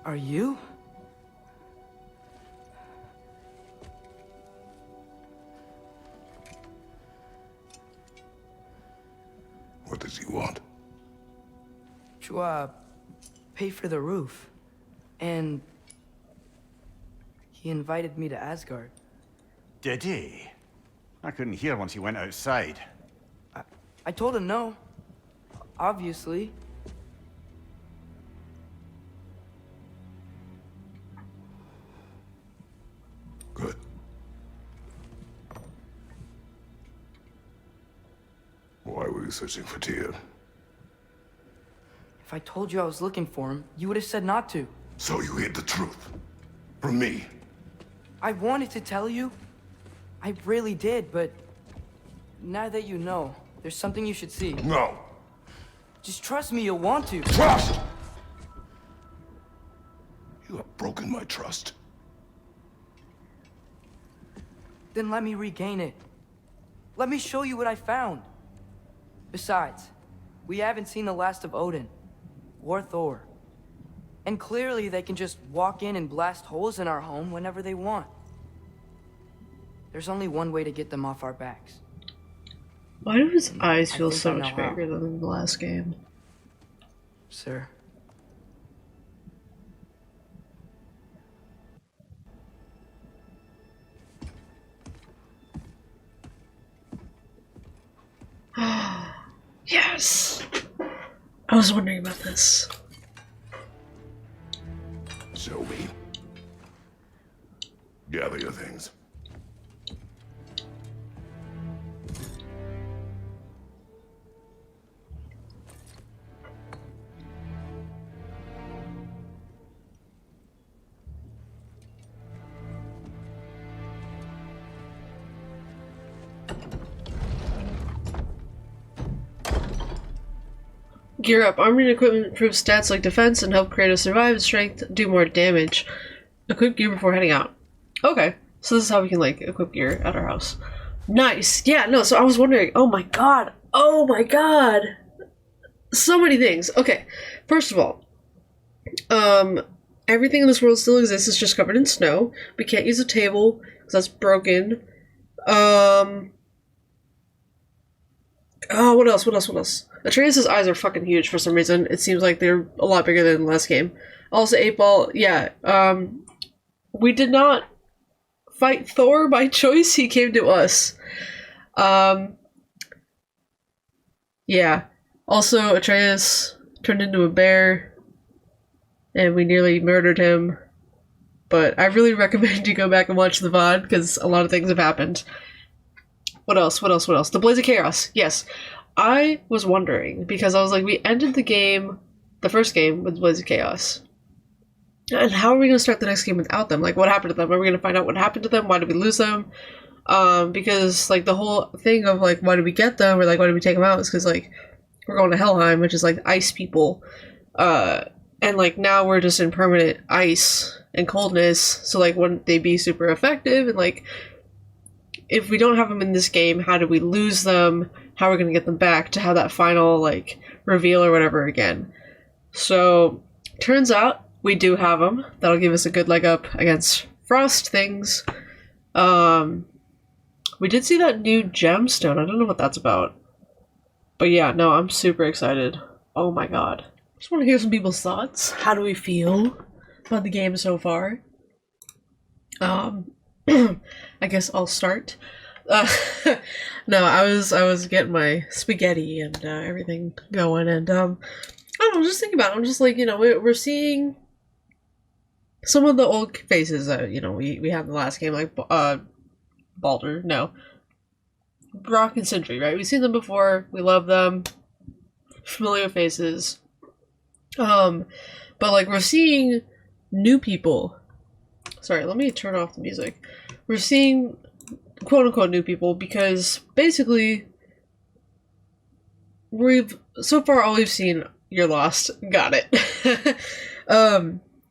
Are you? What does he want? To, pay for the roof. And he invited me to Asgard. Did he? I couldn't hear once he went outside. I told him no. Obviously. Good. Why were you searching for Tyr? If I told you I was looking for him, you would have said not to. So you hid the truth. From me. I wanted to tell you. I really did, but now that you know, there's something you should see. No. Just trust me, you'll want to. Trust! You have broken my trust. Then let me regain it. Let me show you what I found. Besides, we haven't seen the last of Odin. Or Thor. And clearly they can just walk in and blast holes in our home whenever they want. There's only one way to get them off our backs. Why do his eyes I feel think so I much know how. bigger than the last game? Sir. Yes! I was wondering about this. Show me. Gather your things. Gear up. Armory and equipment improve stats like defense and help creators survive, and strength do more damage. Equip gear before heading out. Okay, so this is how we can like equip gear at our house. Nice. Yeah, no, so I was wondering, oh my god. Oh my god. So many things. Okay, first of all, everything in this world still exists, it's just covered in snow. We can't use a table, because that's broken. Oh, what else? Atreus' eyes are fucking huge for some reason. It seems like they're a lot bigger than the last game. Also, 8-Ball, yeah, we did not fight Thor by choice. He came to us. Yeah. Also, Atreus turned into a bear, and we nearly murdered him. But I really recommend you go back and watch the VOD, because a lot of things have happened. What else? The Blaze of Chaos. Yes. I was wondering, because I was like, we ended the game, the first game, with Blaze of Chaos. And how are we going to start the next game without them? Like, what happened to them? Are we going to find out what happened to them? Why did we lose them? Because, like, the whole thing of, like, why did we get them, or, like, why did we take them out, is because, like, we're going to Helheim, which is, like, ice people. And, like, now we're just in permanent ice and coldness, so, like, wouldn't they be super effective? And, like, if we don't have them in this game, how do we lose them? How are we going to get them back to have that final, like, reveal or whatever again? So, turns out we do have them. That'll give us a good leg up against frost things. We did see that new gemstone. I don't know what that's about. But yeah, no, I'm super excited. Oh my god. Just want to hear some people's thoughts. How do we feel about the game so far? I guess I'll start. No, I was getting my spaghetti and everything going, and I don't know, just think about it. I'm just like, you know, we're seeing some of the old faces that, you know, we had in the last game, like Baldur, no, Brock and Sindri, right? We've seen them before. We love them. Familiar faces. But like, we're seeing new people. Sorry, let me turn off the music. We're seeing quote-unquote new people because basically so far all we've seen, you're lost, got it.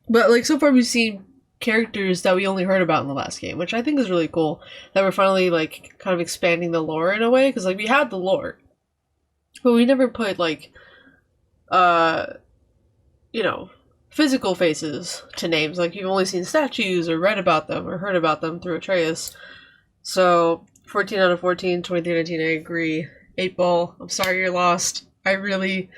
But like, so far we've seen characters that we only heard about in the last game, which I think is really cool, that we're finally like kind of expanding the lore in a way, because like we had the lore, but we never put like you know, physical faces to names. Like, you've only seen statues or read about them or heard about them through Atreus. So 14 out of 14, 2319, I agree. 8-Ball, I'm sorry you're lost. I really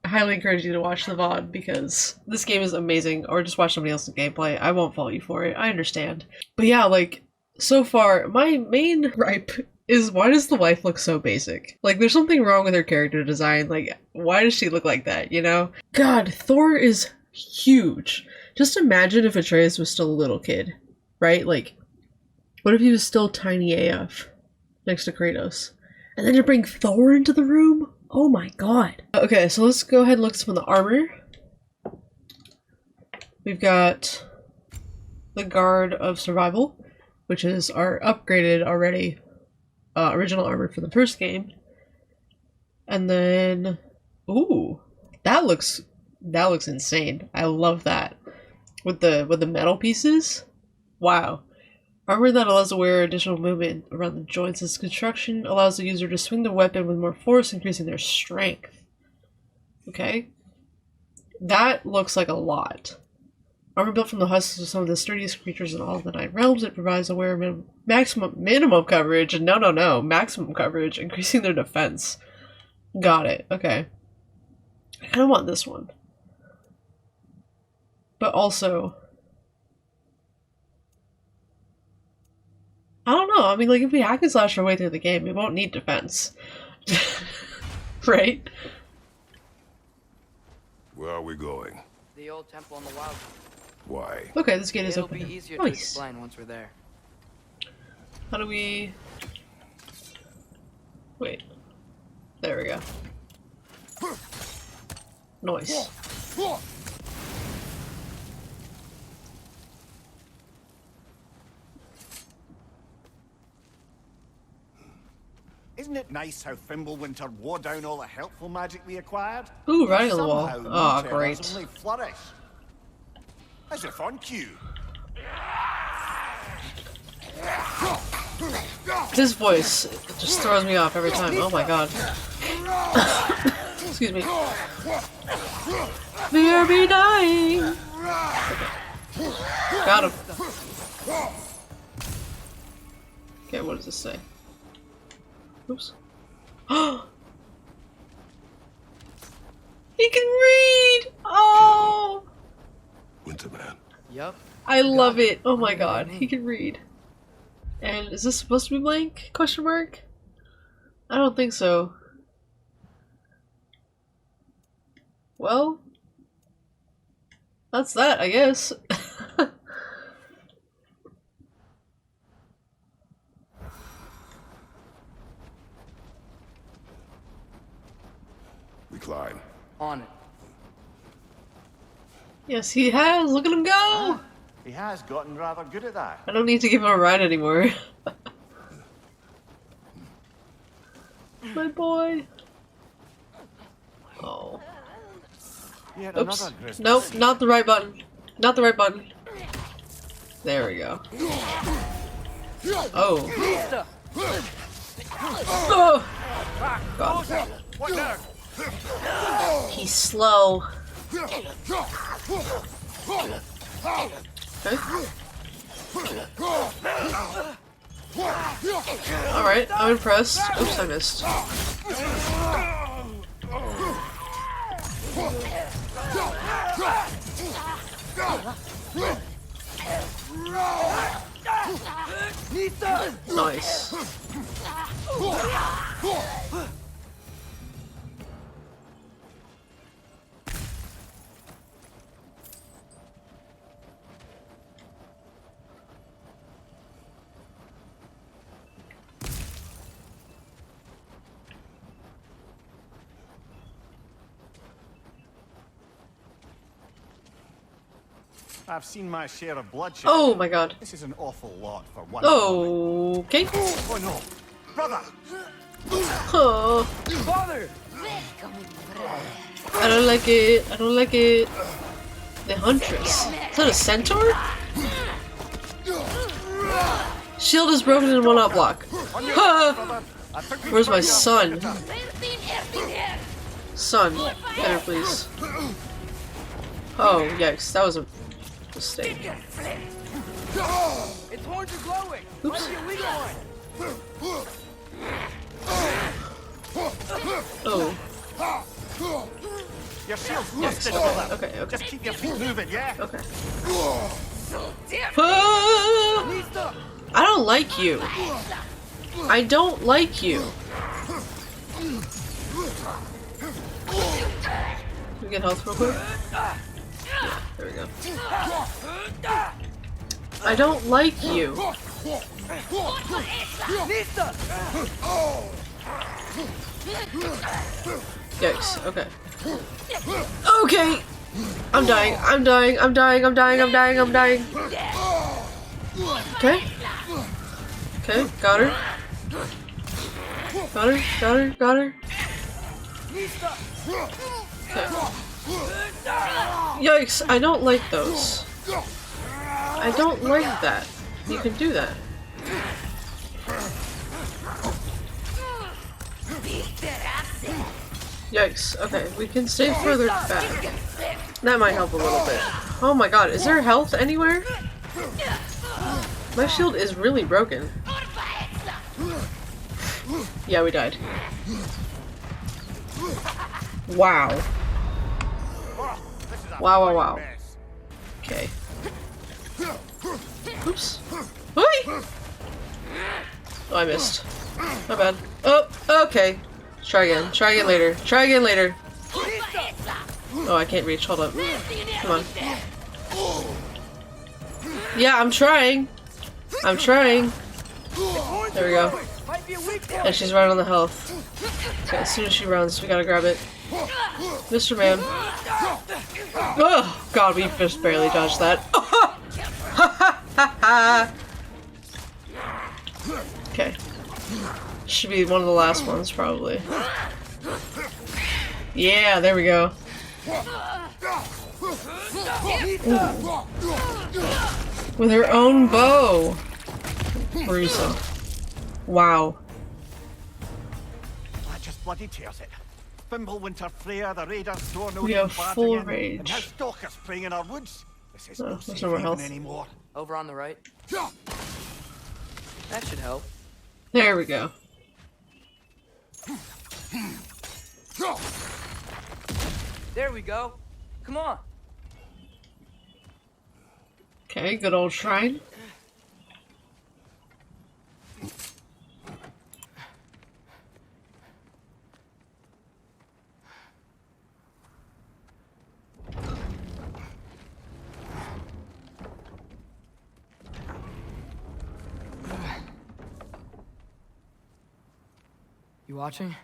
highly encourage you to watch the VOD, because this game is amazing, or just watch somebody else's gameplay. I won't fault you for it, I understand. But yeah, like, so far, my main gripe is, why does the wife look so basic? Like, there's something wrong with her character design. Like, why does she look like that, you know? God, Thor is huge. Just imagine if Atreus was still a little kid, right? Like, what if he was still tiny AF next to Kratos? And then to bring Thor into the room? Oh my god. Okay, so let's go ahead and look at some of the armor. We've got the Guard of Survival, which is our upgraded already original armor for the first game. And then, ooh, that looks insane. I love that. With the metal pieces. Wow. Armor that allows to wear additional movement around the joints. This construction allows the user to swing the weapon with more force, increasing their strength. Okay. That looks like a lot. Armor built from the husks of some of the sturdiest creatures in all of the 9 realms. It provides a wearer minimum coverage. No, maximum coverage, increasing their defense. Got it. Okay. I kind of want this one. But also, I don't know. I mean, like, if we hack and slash our way through the game, we won't need defense. Right? Where are we going? The old temple on the wild. Why? Okay, this gate is It'll open. be easier Nice. to explain once we're there. How do we... Wait. There we go. Nice. Isn't it nice how Fimbulwinter wore down all the helpful magic we acquired? Ooh, writing on the wall. Somehow, Oh, new great. terrors only flourish. As if on cue. His voice just throws me off every time. Oh my god. Excuse me. Fear me dying. Okay. Got him. Okay, what does this say? Oops. He can read! Oh! Winterman, Yep. I love it. Oh my Under their god, name. he can read. And is this supposed to be blank? Question mark? I don't think so. Well, that's that, I guess. We climb. On it. Yes, he has. Look at him go. He has gotten rather good at that. I don't need to give him a ride anymore. My boy. Oh. Yet Oops. another grizzly. Nope, not the right button. Not the right button. There we go. Oh. Oh. God. What now? He's slow. Okay. Alright, I'm impressed. Oops, I missed. Nice. I've seen my share of bloodshed. Oh my god. This is an awful lot for one. Okay. Oh no, brother! Oh. Father! I don't like it. I don't like it. The Huntress. Is that a centaur? Shield is broken in one-up block. Ha! Where's my son? Son, better please. Oh, yikes. That was a mistake. Its horns are glowing! Oops. Find the illegal one! Oh. Your shield's Yikes. busted, brother. Okay, okay. Just keep your feet moving, yeah? Okay. Ah! I don't like you. I don't like you. Can we get health real quick? Yeah, there we go. I don't like you. Yikes, okay. Okay! I'm dying, I'm dying, I'm dying, I'm dying, I'm dying, I'm dying. Okay. Okay, got her. Got her, got her, got her. Okay. Yikes, I don't like those. I don't like that. You can do that. Yikes, okay, we can stay further back. That might help a little bit. Oh my god, is there health anywhere? My shield is really broken. Yeah, we died. Wow. Wow, wow, wow. Okay. Oops. Oi! Oh, I missed. My bad. Oh, okay. Try again. Try again later. Try again later. Oh, I can't reach. Hold up. Come on. Yeah, I'm trying. I'm trying. There we go. And she's right on the health. Okay, as soon as she runs, we gotta grab it. Mr. Man. Oh, God, we just barely dodged that. Okay. Should be one of the last ones, probably. Yeah, there we go. Ooh. With her own bow. Gruesome. Wow. That just bloody tears it. Fimbulwinter Freya, the raiders throwing We have bards full again, rage. and now stalkers preying in our woods. This is no there's safe no more haven health. anymore. Over on the right. That should help. There we go. There we go. Come on. Okay, good old shrine. You watching?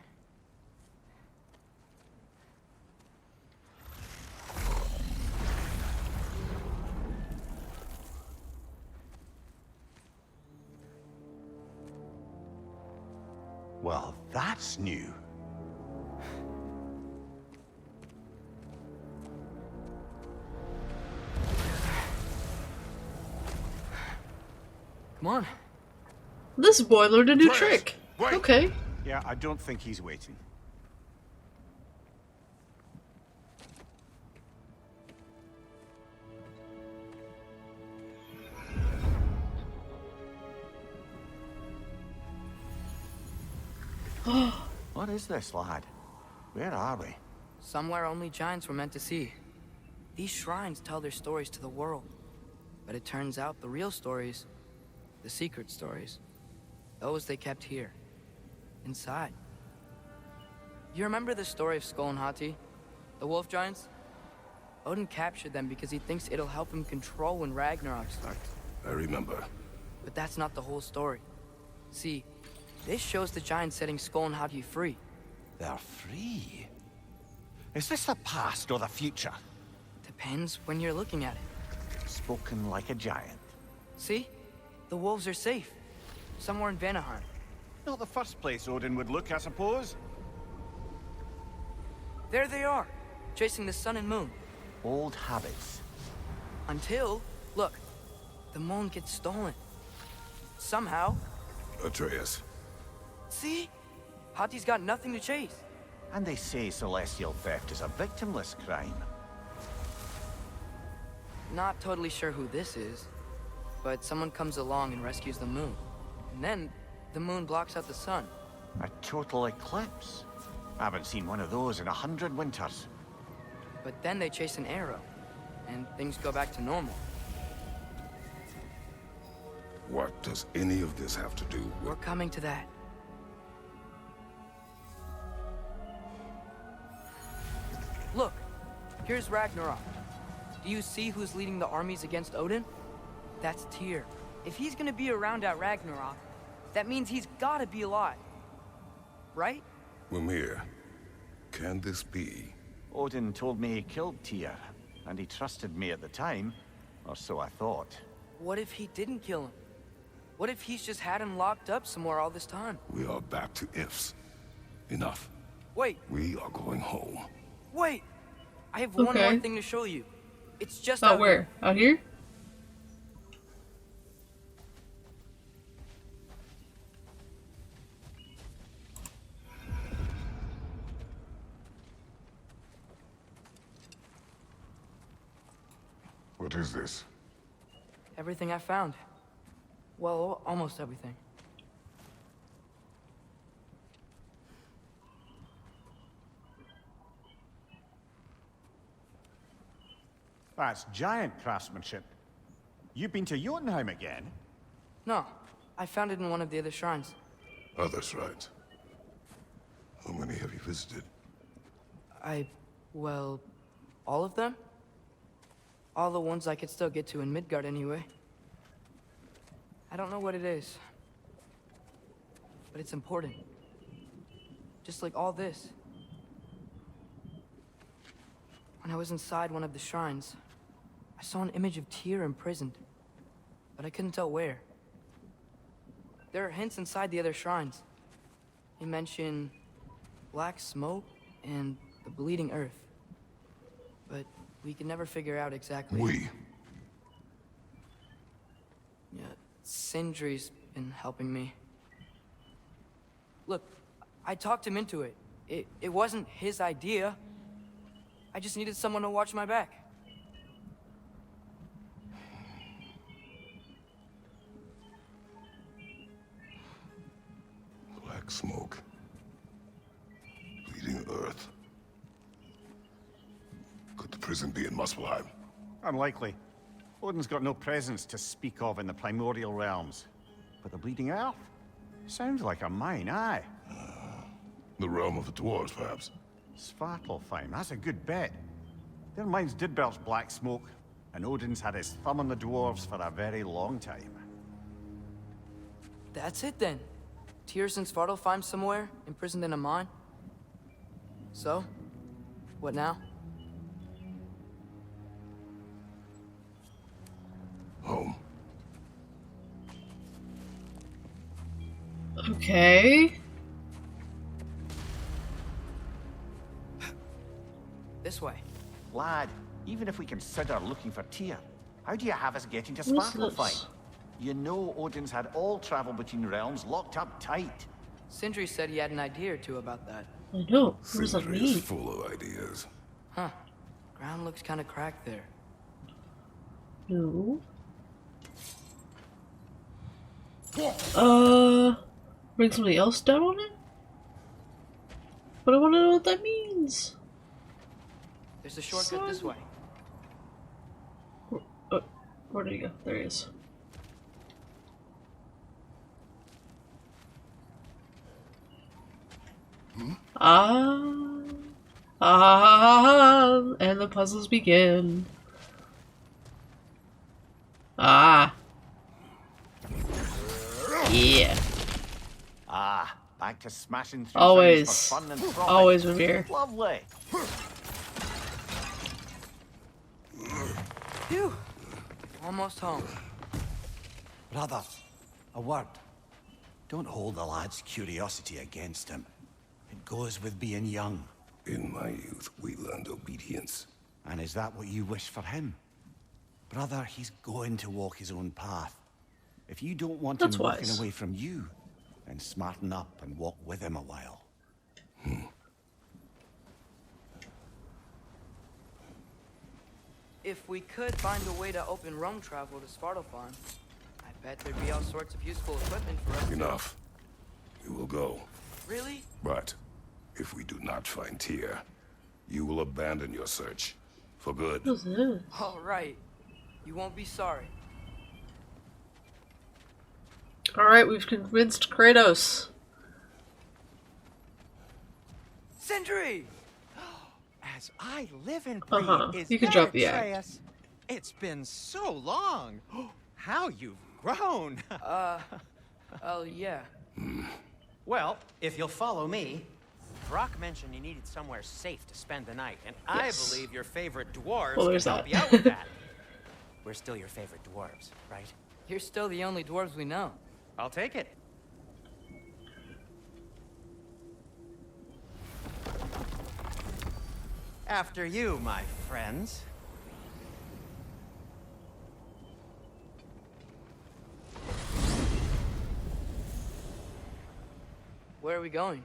Well, that's new. Come on. This boy learned a new Atreus, trick. wait. Okay. Yeah, I don't think he's waiting. What is this, lad? Where are we? Somewhere only giants were meant to see. These shrines tell their stories to the world. But it turns out the real stories, the secret stories, those they kept here, inside. You remember the story of Skull and Hati, the wolf giants? Odin captured them because he thinks it'll help him control when Ragnarok starts. I remember. But that's not the whole story. See, this shows the giants setting Skull and Hati free. They're free. Is this the past or the future? Depends when you're looking at it. Spoken like a giant. See? The wolves are safe. Somewhere in Vanaheim. Not the first place Odin would look, I suppose. There they are, chasing the sun and moon. Old habits. Until, look, the moon gets stolen. Somehow. Atreus. See? Hati's got nothing to chase. And they say celestial theft is a victimless crime. Not totally sure who this is, but someone comes along and rescues the moon. And then, the moon blocks out the sun. A total eclipse. I haven't seen one of those in 100 winters. But then they chase an arrow, and things go back to normal. What does any of this have to do with... We're coming to that. Look, here's Ragnarok. Do you see who's leading the armies against Odin? That's Tyr. If he's gonna be around at Ragnarok, that means he's gotta be alive. Right? Mimir, can this be? Odin told me he killed Tyr, and he trusted me at the time, or so I thought. What if he didn't kill him? What if he's just had him locked up somewhere all this time? We are back to ifs. Enough. Wait, We are going home. wait! I have one Okay. more thing to show you. It's just Oh, out where? Out here? What is this? Everything I found. Well, almost everything. That's giant craftsmanship. You've been to Jotunheim again? No, I found it in one of the other shrines. Other shrines. How many have you visited? Well, all of them? All the ones I could still get to in Midgard anyway. I don't know what it is. But it's important. Just like all this. When I was inside one of the shrines, I saw an image of Tyr imprisoned. But I couldn't tell where. There are hints inside the other shrines. They mention black smoke and the bleeding earth. But we can never figure out exactly. We. Yeah, Sindri's been helping me. Look, I talked him into it. It wasn't his idea. I just needed someone to watch my back. Black smoke. Bleeding earth. Could the prison be in Muspelheim? Unlikely. Odin's got no presence to speak of in the primordial realms. But the Bleeding Earth? Sounds like a mine, aye. The realm of the dwarves, perhaps. Svartalfheim, that's a good bet. Their mines did belch black smoke, and Odin's had his thumb on the dwarves for a very long time. That's it then. Tyr's in Svartalfheim somewhere, imprisoned in a mine. So, what now? Home. Okay. This way. Lad, even if we consider looking for Tyr, how do you have us getting to What's Svartalfheim? this? You know Odin's had all travel between realms locked up tight. Sindri said he had an idea or two about that. I know. What does that Sindri is mean? full of ideas. Huh. Ground looks kind of cracked there. No. Bring somebody else down on it? But I want to know what that means. There's a shortcut this way. Where did he go? There he is. And the puzzles begin. Yeah. Back to smashing through Always. things for fun and frolic. Always Mimir. Lovely. Phew. Almost home. Brother, a word. Don't hold the lad's curiosity against him. It goes with being young. In my youth, we learned obedience. And is that what you wish for him? Brother, he's going to walk his own path. If you don't want That's him walking wise. away from you, then smarten up and walk with him a while. If we could find a way to open roam travel to Svartalfheim, I bet there'd be all sorts of useful equipment for us. Enough. We will go. Really? But if we do not find Tyr, you will abandon your search. For good. What's this? All right. You won't be sorry. Alright, we've convinced Kratos. Sindri! As I live and breathe, is You can that drop the Atreus? It's been so long. How you've grown. Oh, yeah. Well, if you'll follow me. Brock mentioned you needed somewhere safe to spend the night, and Yes. I believe your favorite dwarves Well, can there's help that. you out with that. We're still your favorite dwarves, right? You're still the only dwarves we know. I'll take it. After you, my friends. Where are we going?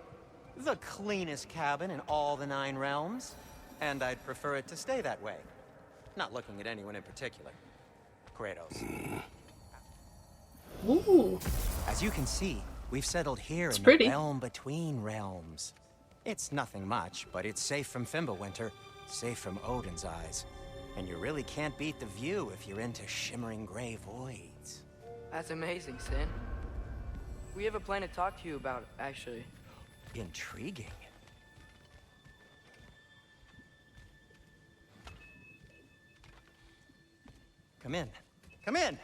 The cleanest cabin in all the 9 realms. And I'd prefer it to stay that way. Not looking at anyone in particular. Kratos. Ooh. As you can see, we've settled here in pretty. the realm between realms. It's nothing much, but it's safe from Fimbulwinter, safe from Odin's eyes. And you really can't beat the view if you're into shimmering gray voids. That's amazing, Sin. We have a plan to talk to you about, actually. Intriguing. Come in. Come in!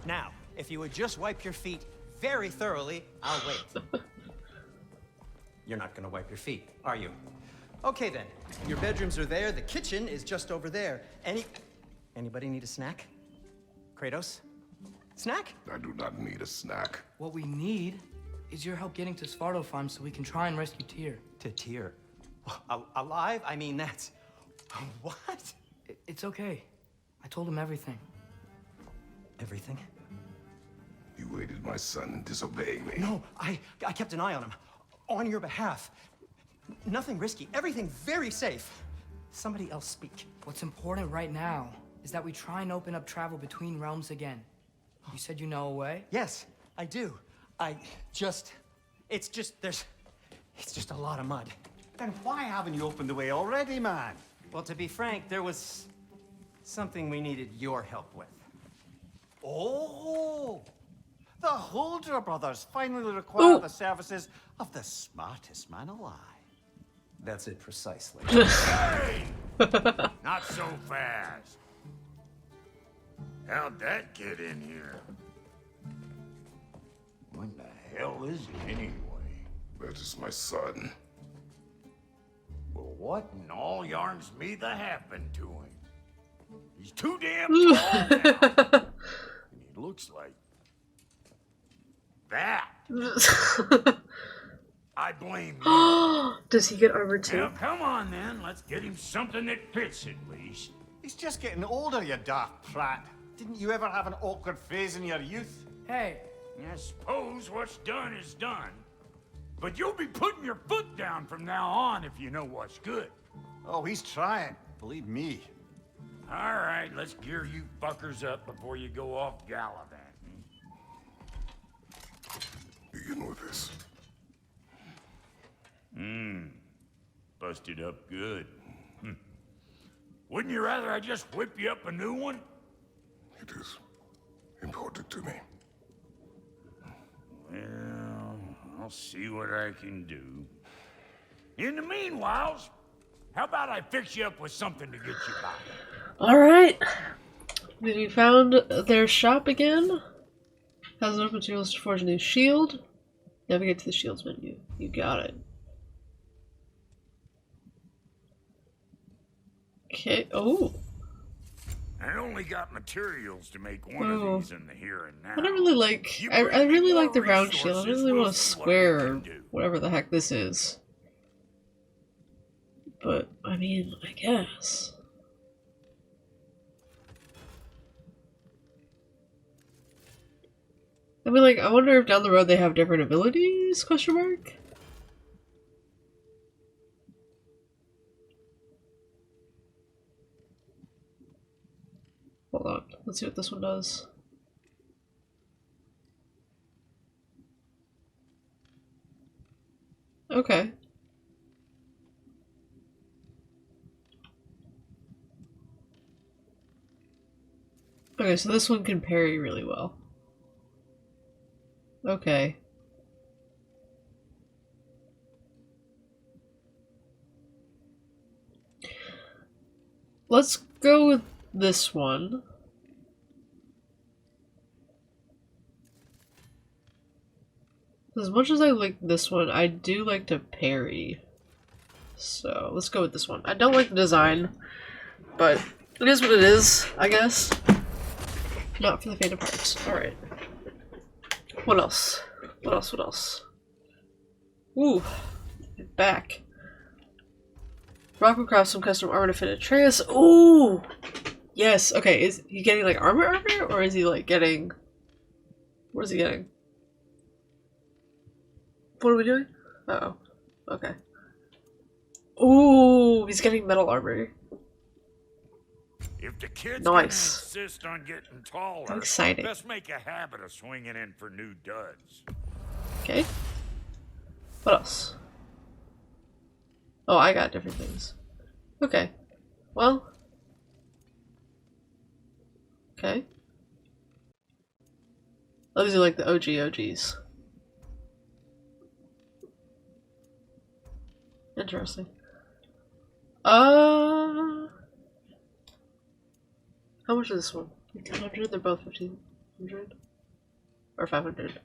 Now, if you would just wipe your feet very thoroughly, I'll wait. You're not gonna wipe your feet, are you? Okay then. Your bedrooms are there, the kitchen is just over there. Anybody need a snack? Kratos? Snack? I do not need a snack. What we need is your help getting to Svartalfheim so we can try and rescue Tyr. To Tyr. Alive? I mean, that's... What? It's okay. I told him everything. Everything? You aided my son in disobeying me. No, I kept an eye on him. On your behalf. Nothing risky. Everything very safe. Somebody else speak. What's important right now is that we try and open up travel between realms again. You said you know a way? Yes, I do. It's just a lot of mud. Then why haven't you opened the way already, man? Well, to be frank, there was Something we needed your help with. Oh! The Holder brothers finally require Ooh. the services of the smartest man alive. That's it precisely. Hey! Not so fast. How'd that get in here? When the hell is it anyway? That is my son. Well, what in all yarns me that happened to him? He's too damn tall now. And he looks like that. I blame you. Does he get armor too? Now, come on then. Let's get him something that fits at least. He's just getting older, you daft prat. Didn't you ever have an awkward phase in your youth? Hey, I suppose what's done is done. But you'll be putting your foot down from now on if you know what's good. Oh, he's trying. Believe me. All right, let's gear you fuckers up before you go off gallivanting. Begin with this. Busted up good. Wouldn't you rather I just whip you up a new one? It is important to me. Well, I'll see what I can do. In the meanwhile, how about I fix you up with something to get you by? Alright. Then we found their shop again. Has enough materials to forge a new shield. Navigate to the shields menu. You got it. Okay. Oh. I only got materials to make one of these in the here and now. I don't really like. I really like the round shield. I don't really want a square or whatever the heck this is. But I mean, I guess. I mean, like, I wonder if down the road they have different abilities? Question mark. Hold on. Let's see what this one does. Okay. Okay, so this one can parry really well. Okay. Let's go with this one. As much as I like this one, I do like to parry. So, let's go with this one. I don't like the design, but it is what it is, I guess. Not for the faint of heart. Alright. What else? What else? What else? Ooh. Back. Rock will craft some custom armor to fit Atreus. Ooh! Yes, okay. Is he getting like armor, or is he like getting... What is he getting? What are we doing? Uh-oh. Okay. Ooh, he's getting metal armor. If the kid's Nice. gonna insist on getting taller, How exciting. best make a habit of swinging in for new duds. Okay. What else? Oh, I got different things. Okay. Well. Okay. Those are like the OGs. Interesting. How much is this one? 1500? They're both 1500? Or 500?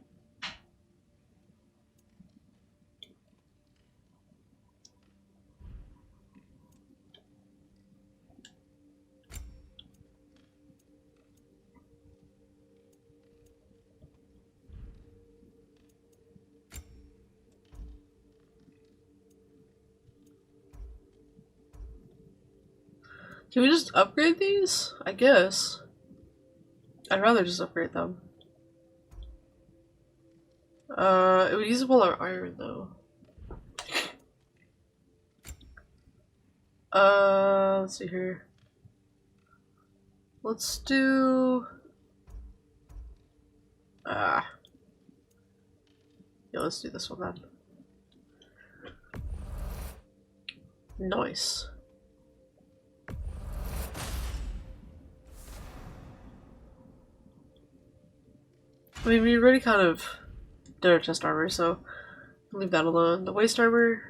Can we just upgrade these? I guess. I'd rather just upgrade them. It would use up all our iron though. Let's see here. Let's do... Yeah, let's do this one then. I mean, we already kind of did our chest armor, so leave that alone. The waist armor.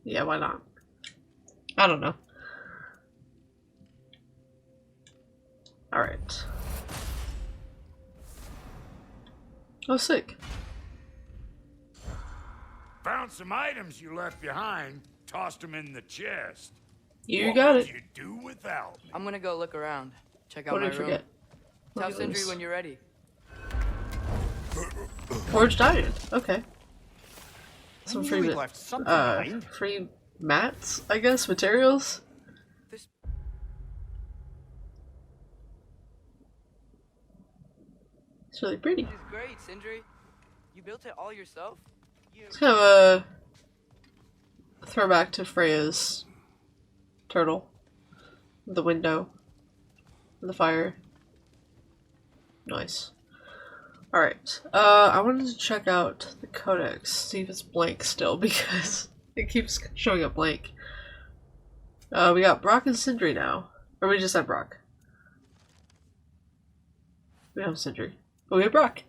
Yeah, why not? I don't know. Alright. Oh, sick. Found some items you left behind, tossed them in the chest. You got it. What would you do without me? I'm gonna go look around. Check out What my did I room. forget? Tell Look at Sindri this. when you're ready. Forged iron. Okay. Some I knew free, we'd left something behind. free mats, I guess, materials. This It's really pretty. is great, Sindri. You built it all yourself? It's kind of a throwback to Freya's turtle. The window. The fire. Nice. Alright. I wanted to check out the codex, see if it's blank still, because it keeps showing up blank. We got Brock and Sindri now. Or we just had Brock. We have Sindri. But we have Brock.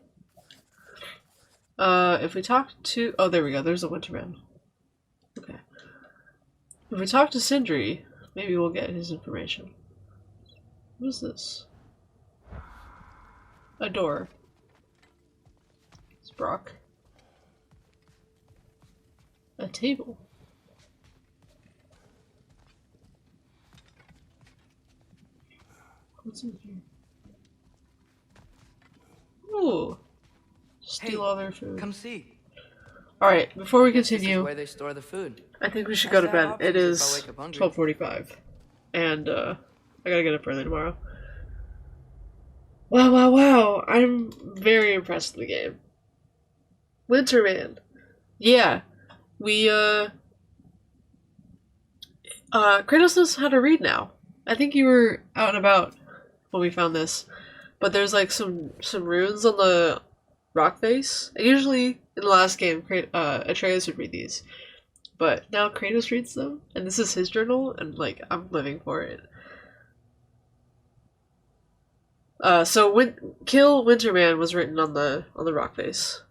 If we talk to... Oh, there we go. There's a Winterman. Okay. If we talk to Sindri, maybe we'll get his information. What is this? A door. It's Brock. A table. What's in here? Ooh. Steal all their food. Come see. Alright, before we This is continue, where they store the food. I think we should Nice go to to have bed. It options if I is wake up hungry. 12:45. And, I gotta get up early tomorrow. Wow, wow, wow. I'm very impressed with the game. Winterman. Yeah. We, Kratos knows how to read now. I think you were out and about when we found this. But there's like some runes on the rock face. And usually in the last game, Atreus would read these. But now Kratos reads them, and this is his journal, and like, I'm living for it. So Kill Winterman was written on the rock face.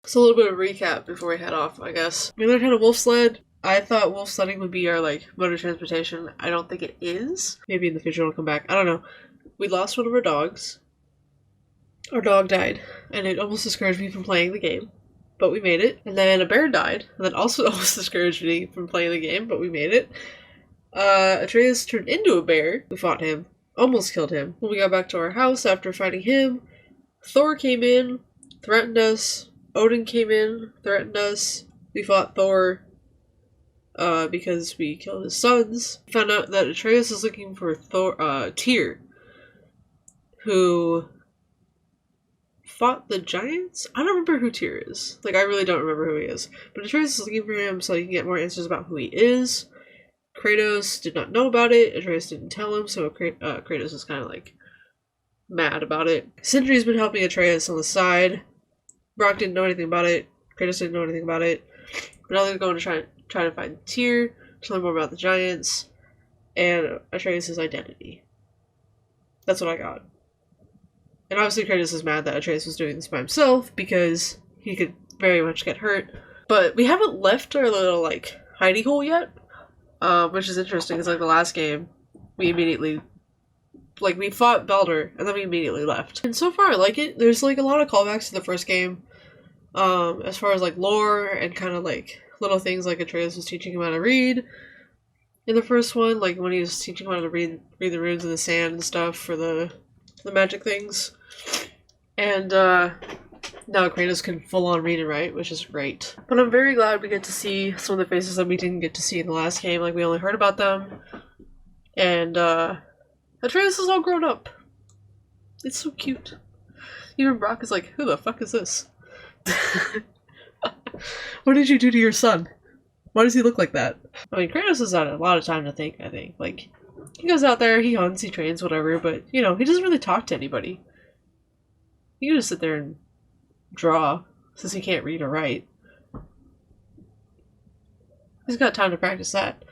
So a little bit of recap before we head off, I guess. We learned how to wolf sled. I thought wolf sledding would be our, like, mode of transportation. I don't think it is. Maybe in the future it'll come back. I don't know. We lost one of our dogs. Our dog died, and it almost discouraged me from playing the game. But we made it. And then a bear died, and that also almost discouraged me from playing the game, but we made it. Atreus turned into a bear. We fought him. Almost killed him. When we got back to our house after fighting him, Thor came in, threatened us. Odin came in, threatened us. We fought Thor because we killed his sons. Found out that Atreus is looking for Tyr, who fought the giants? I don't remember who Tyr is. Like, I really don't remember who he is. But Atreus is looking for him so he can get more answers about who he is. Kratos did not know about it. Atreus didn't tell him, so Kratos is kind of, like, mad about it. Sindri's been helping Atreus on the side. Brock didn't know anything about it. Kratos didn't know anything about it. But now they're going to try to find Tyr to learn more about the giants and Atreus' identity. That's what I got. And obviously Kratos is mad that Atreus was doing this by himself because he could very much get hurt. But we haven't left our little, like, hidey hole yet, which is interesting because, like, the last game, we immediately... Like, we fought Baldur, and then we immediately left. And so far, I like it. There's, like, a lot of callbacks to the first game. As far as, like, lore and kind of, like, little things like Atreus was teaching him how to read in the first one. Like, when he was teaching him how to read the runes in the sand and stuff for the magic things. And, now Kratos can full on read and write, which is great. But I'm very glad we get to see some of the faces that we didn't get to see in the last game. Like, we only heard about them. And, Atreus is all grown up. It's so cute. Even Brock is like, who the fuck is this? What did you do to your son? Why does he look like that? I mean, Kratos has had a lot of time to think, I think. Like, he goes out there, he hunts, he trains, whatever, but, you know, he doesn't really talk to anybody. He can just sit there and draw, since he can't read or write. He's got time to practice that.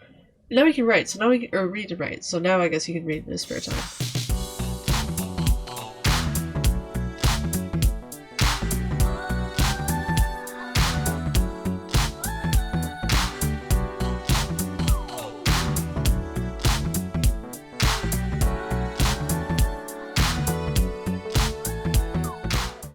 And now he can write, so now he can, or read and write, so now I guess he can read in his spare time.